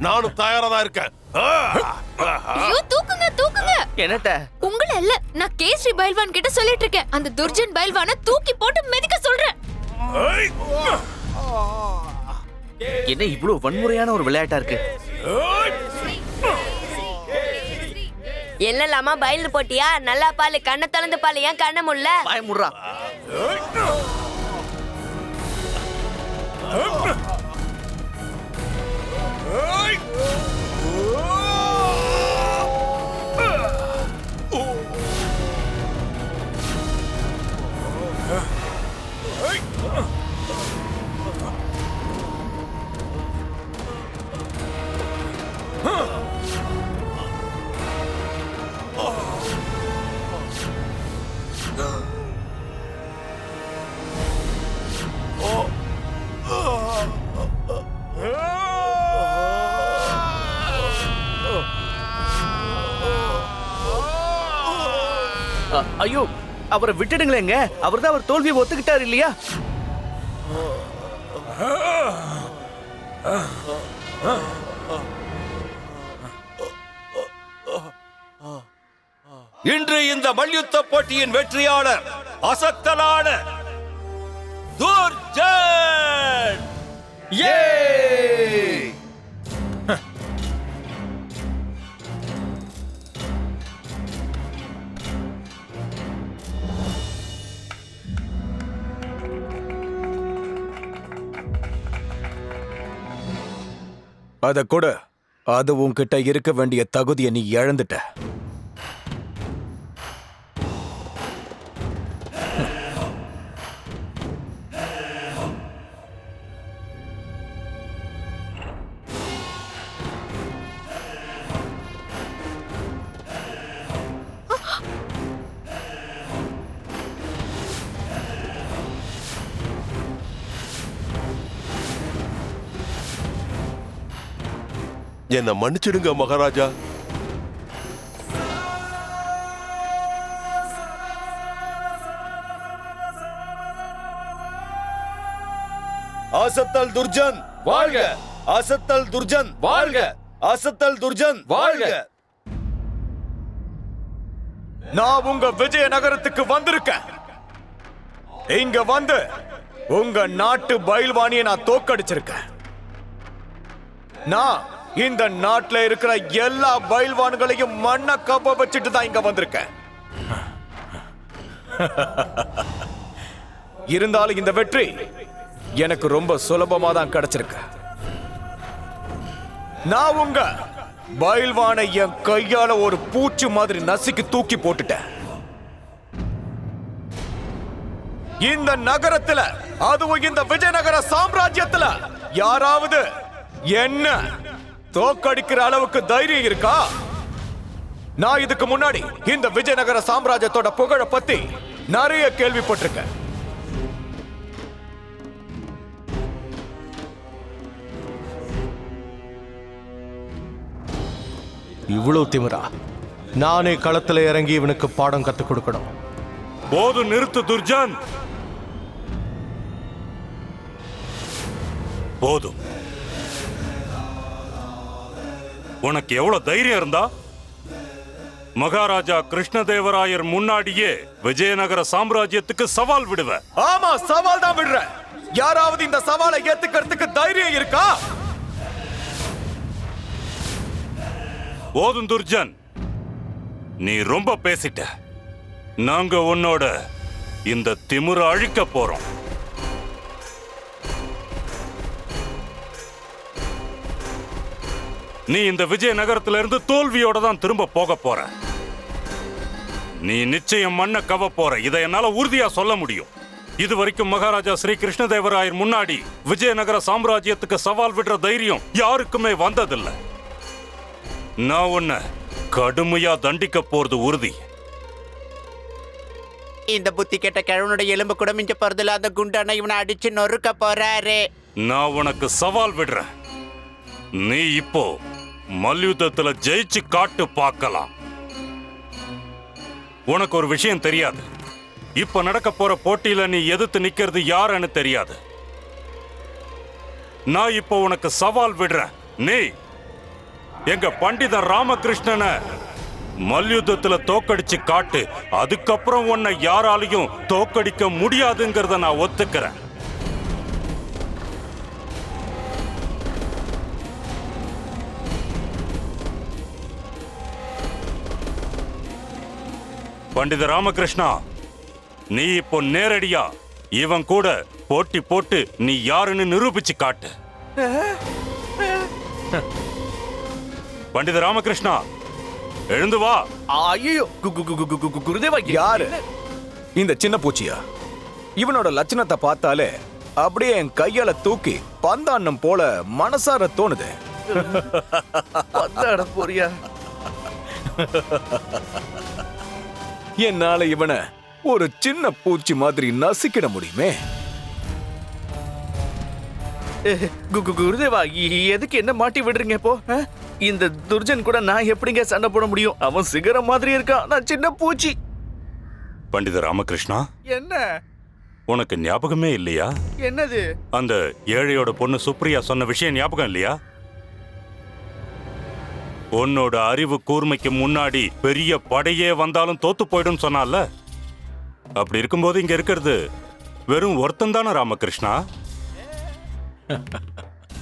நானும் தயாரா தான் இருக்கேன். ஐயோ, தூக்குங்க தூக்குங்க. என்னட்ட? உங்களை இல்ல, நான் கேசரி பைல்வான் கிட்ட சொல்லிட்டு இருக்கேன். அந்த துர்ஜன் பைல்வானை தூக்கி போட்டு மிதிக்க சொல்றேன். என்ன இவ்வளவு வன்முறையான ஒரு விளையாட்டா இருக்கு? என்னலாமா பயில் போட்டியா? நல்லா பாலு, கண்ணை திறந்து பாலு. ஏன் கண்ண முல்ல? பயமுறா. ஐயோ, அவரை விட்டுடுங்களேங்க. அவர்தான் அவர் தோல்வியை ஒத்துக்கிட்டார் இல்லையா? இன்று இந்த மல்யுத்த போட்டியின் வெற்றியாளர் அசத்தலான துர்ஜன். அத கூட, அது உன்கிட்ட இருக்க வேண்டிய தகுதியை நீ இழந்துட்ட. என்ன மன்னிச்சிடுங்க மகாராஜா. அசத்தல் துர்ஜன் வாழ்க! அசத்தல் துர்ஜன் வாழ்க! அசத்தல் துர்ஜன் வாழ்க! நான் உங்க விஜயநகரத்துக்கு வந்திருக்கேன். இங்க வந்து உங்க நாட்டு பயில்வானியை நான் தோக்கடிச்சிருக்கேன். நான் இந்த நாட்டுல இருக்கிற எல்லா பயில்வான்களையும் மண்ண கப்ப வச்சுட்டு தான் இங்க வந்திருக்கேன். இருந்தாலும் இந்த வெற்றி எனக்கு ரொம்ப சுலபமா தான் கிடைச்சிருக்கு. நான் உங்க பயில்வானை என் கையால ஒரு பூச்சி மாதிரி நசுக்கி தூக்கி போட்டுட்டேன். இந்த நகரத்துல, அதுவும் இந்த விஜயநகர சாம்ராஜ்யத்துல யாராவது என்ன தோக்கடிக்கிற அளவுக்கு தைரியம் இருக்கா? நான் இதுக்கு முன்னாடி இந்த விஜயநகர சாம்ராஜ்யத்தோட புகழ பத்தி நிறைய கேள்விப்பட்டிருக்கேன். இவ்வளவு திமிரா? நானே களத்துல இறங்கி இவனுக்கு பாடம் கத்துக் கொடுக்கணும். போது நிறுத்து துர்ஜன். போதும். உனக்கு எவ்வளவு தைரியம் இருந்தா மகாராஜா கிருஷ்ணதேவராயர் முன்னாடியே விஜயநகர சாம்ராஜ்யத்துக்கு சவால் விடுவ? ஆமா, சவால் தான் விடுறேன். யாராவது இந்த சவாலை ஏத்துக்கிறதுக்கு தைரியம் இருக்கா? போதும் துர்ஜன், நீ ரொம்ப பேசிட்ட. நாங்க உன்னோட இந்த திமிர அழிக்க போறோம். நீ இந்த விஜயநகரத்துல இருந்து தோல்வியோட தான் திரும்ப போக போற. நீ நிச்சயம் மண்ண கவ போற. இதை என்னால உறுதியா சொல்ல முடியும். இதுவரைக்கும் மகாராஜா ஸ்ரீ கிருஷ்ணதேவராயர் முன்னாடி விஜயநகர சாம்ராஜ்யத்துக்கு சவால் விடுற தைரியம் யாருக்குமே வந்ததில்லை. நான் உன்னை கடுமையா தண்டிக்க போறது உறுதி. இந்த புத்தி கெட்ட கிழவனுடைய எலும்பு கூட மிஞ்ச போறதுல அந்த குண்டான இவனை அடிச்சு நொறுக்க போறாரு. நான் உனக்கு சவால் விடுறேன். நீ இப்போ மல்யுத்தத்துல ஜெயிச்சு காட்டு பார்க்கலாம். உனக்கு ஒரு விஷயம் தெரியாது. இப்ப நடக்க போற போட்டியில நீ எதிர்த்து நிக்கிறது யாருன்னு தெரியாது. நான் இப்போ உனக்கு சவால் விடுறேன். நீ எங்க பண்டித ராமகிருஷ்ணனை மல்யுத்தத்துல தோக்கடிச்சு காட்டு. அதுக்கப்புறம் உன்னை யாராலையும் தோக்கடிக்க முடியாதுங்கிறத நான் ஒத்துக்கிறேன். பண்டித ராமகிருஷ்ணா, நீ இப்போ நேரடியா இவன் கூட போட்டி போட்டு நீ யாருன்னு நிரூபிச்சு காட்டு. பண்டித ராமகிருஷ்ணா, எழுந்து வா. ஐயோ, குருதேவா, யாரு இந்த சின்ன பூச்சியா? இவனோட லட்சணத்தை பார்த்தாலே அப்படியே என் கையால தூக்கி பந்தாண்டம் போல மனசார தோணுது. பந்தாட போறியா? என்னால இவனை ஒரு சின்ன பூச்சி மாதிரி நசுக்கிட முடியுமே? குருதேவா, எதுக்கு என்ன மாட்டி விடுறீங்க இப்போ? இந்த துர்ஜன் கூட நான் எப்படிங்க சண்டை போட முடியும்? அவன் சிகரம் மாதிரி இருக்கான், நான் சின்ன பூச்சி. பண்டித ராமகிருஷ்ணா, என்ன உனக்கு ஞாபகமே இல்லையா? என்னது? அந்த ஏழையோட பொண்ணு சுப்ரியா சொன்ன விஷயம் ஞாபகம் இல்லையா? உன்னோட அறிவு கூர்மைக்கு முன்னாடி பெரிய படையே வந்தாலும் தோத்து போயிடும் சொன்னால. அப்படி இருக்கும்போது இங்க இருக்கிறது வெறும் ஒருத்தன் தானே ராமகிருஷ்ணா.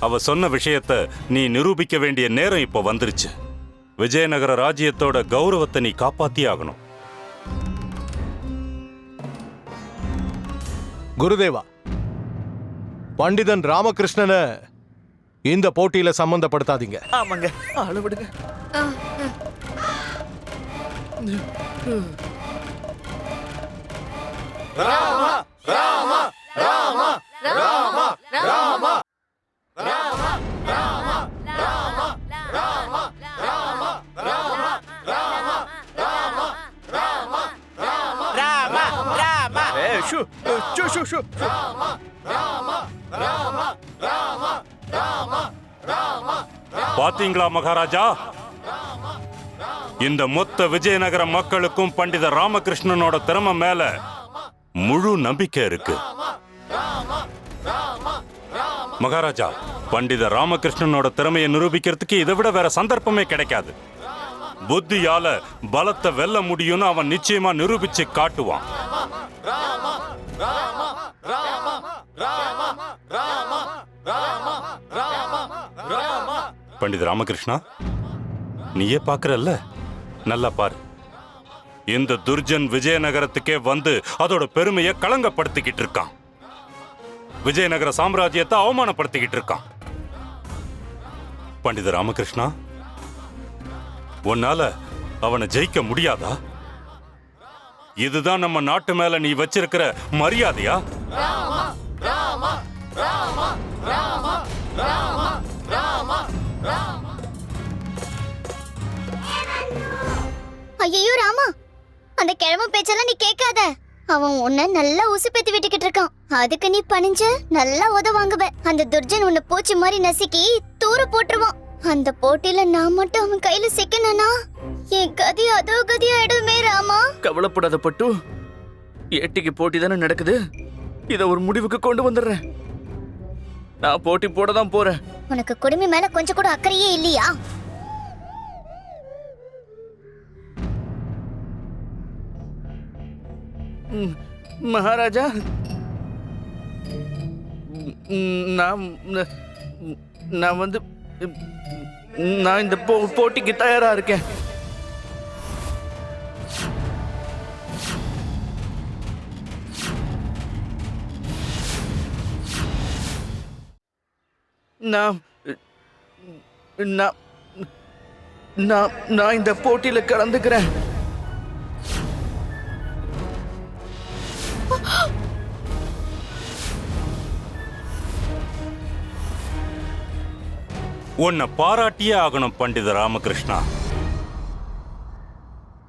அவ சொன்ன விஷயத்தை நீ நிரூபிக்க வேண்டிய நேரம் இப்ப வந்துருச்சு. விஜயநகர ராஜ்யத்தோட கௌரவத்தை நீ காப்பாத்தி ஆகணும். குருதேவா, பண்டிதன் ராமகிருஷ்ணனை இந்த போட்டியில சம்பந்தப்படுத்தாதீங்க. ஆமாங்க, ஆள விடுங்க. ராமா ராமா ராமா ராமா ராமா ராமா ராமா ராமா ராமா ராமா ராமா ராமா ராமா ராமா ராமா ராமா. ஏய், shoe shoe shoe shoe. Rama Rama Rama Rama Rama Rama. பாத்தீங்களா மகாராஜா, இந்த மொத்த விஜயநகர மக்களுக்கும் பண்டித ராமகிருஷ்ணனோட திறமை மேல முழு நம்பிக்கை இருக்கு. மகாராஜா, பண்டித ராமகிருஷ்ணனோட திறமையை நிரூபிக்கிறதுக்கு இதை விட வேற சந்தர்ப்பமே கிடைக்காது. புத்தியால பலத்தை வெல்ல முடியும்னு அவன் நிச்சயமா நிரூபிச்சு காட்டுவான். பண்டித ராமகிருஷ்ணா, நீயே பாக்குறல்ல, நல்லா பாரு. இந்த துர்ஜன் விஜயநகரத்துக்கே வந்து அதோட பெருமையை களங்கப்படுத்திக்கிட்டு இருக்கான். விஜயநகர சாம்ராஜ்யத்தை அவமானப்படுத்திக்கிட்டு இருக்கான். பண்டித ராமகிருஷ்ணா, உன்னால அவனை ஜெயிக்க முடியாதா? இதுதான் நம்ம நாட்டு மேல நீ வச்சிருக்கிற மரியாதையா? ஐயோ ராமா, அந்த கிழமை பேச்செல்லாம் நீ கேட்காத. அவன் உன்னை நல்லா உசுப்பேத்தி விட்டுக்கிட்டு இருக்கான். அதுக்கு நீ பணிஞ்ச நல்லா உதவாங்குவ. அந்த துர்ஜன் உன்னை பூச்சி மாதிரி நசுக்கி தூர போட்டுருவான். அந்த போட்டியில நான் மட்டும் அவன் கையில சிக்கனா என் கதி அதோ கதி ஆயிடுமே ராமா. கவலைப்படாத பட்டு, ஏட்டிக்கு போட்டி தானே நடக்குது. இத ஒரு முடிவுக்கு கொண்டு வந்துடுறேன். நான் போட்டி போட தான் போறேன். உனக்கு குடுமி மேல கொஞ்சம் கூட அக்கறையே இல்லையா? மகாராஜா, நான் வந்து நான் இந்த போட்டிக்கு தயாரா இருக்கேன். நான் இந்த போட்டியில கலந்துக்கிறேன். உன்னை பாராட்டியே ஆகணும் பண்டித ராமகிருஷ்ணா.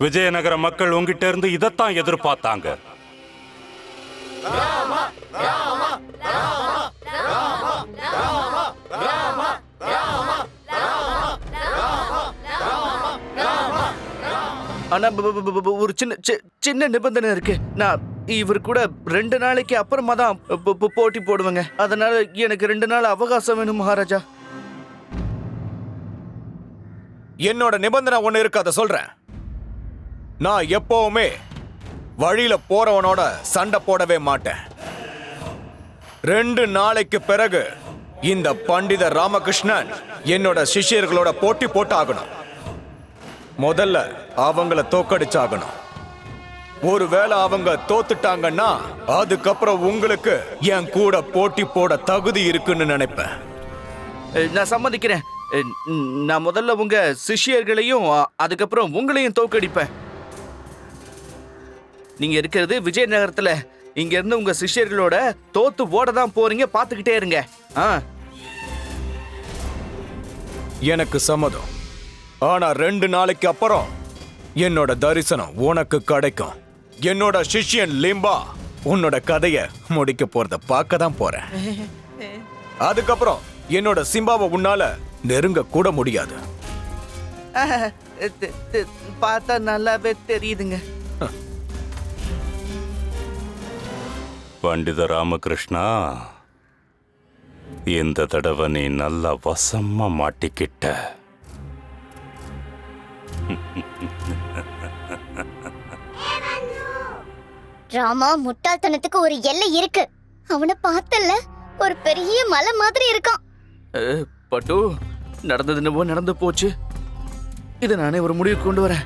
விஜயநகர மக்கள் உங்ககிட்ட இருந்து இதைத்தான் எதிர்பார்த்தாங்க. ஆனா ஒரு சின்ன நிபந்தனை இருக்கு. நான் இவர் கூட 2 நாளைக்கு அப்புறமா தான் போட்டி போடுவேங்க. அதனால எனக்கு 2 நாள் அவகாசம் வேணும் மகாராஜா. என்னோட நிபந்தனை ஒண்ணு இருக்கு, அதை சொல்றேன். நான் எப்பவுமே வழியில போறவனோட சண்டை போடவே மாட்டேன். 2 நாளைக்கு பிறகு இந்த பண்டித ராமகிருஷ்ணன் என்னோட சிஷ்யர்களோட போட்டி போட்டு ஆகணும். முதல்ல அவங்கள தோக்கடிச்சாகணும். ஒருவேளை அவங்க தோத்துட்டாங்கன்னா அதுக்கப்புறம் உங்களுக்கு என் கூட போட்டி போட தகுதி இருக்குன்னு நினைப்பேன். நான் சம்மதிக்கிறேன். நான் முதல்ல உங்க சிஷ்யர்களையும் அதுக்கப்புறம் உங்களையும் தோக்கடிப்பேன். நீங்க இருக்கிறது விஜயநகரத்துல. இங்க இருந்து உங்க சிஷ்யர்களோட தோத்து ஓட தான் போறீங்க. பாத்துக்கிட்டே இருங்க. எனக்கு சம்மதம். ஆனா 2 நாளைக்கு அப்புறம் என்னோட தரிசனம் உனக்கு கிடைக்கும். என்னோட சிஷ்யன் லிம்பா உன்னோட கதைய முடிக்க போறத பார்க்க தான் போறேன். அதுக்கப்புறம் என்னோட சிம்பாவை உன்னால நெருங்க கூட முடியாது. பார்த்தா நல்லாவே தெரியுதுங்க. பண்டித ராமகிருஷ்ணா, இந்த தடவை நீ நல்லா வசமா மாட்டிக்கிட்ட. ராமா, முட்டாள்தனத்துக்கு ஒரு எல்லை இருக்கு. அவனை பார்த்தல, ஒரு பெரிய மலை மாதிரி இருக்கான். பட்டு, நடந்தது என்னவோ நடந்து போச்சு. இதை நானே ஒரு முடிவுக்கு கொண்டு வரேன்.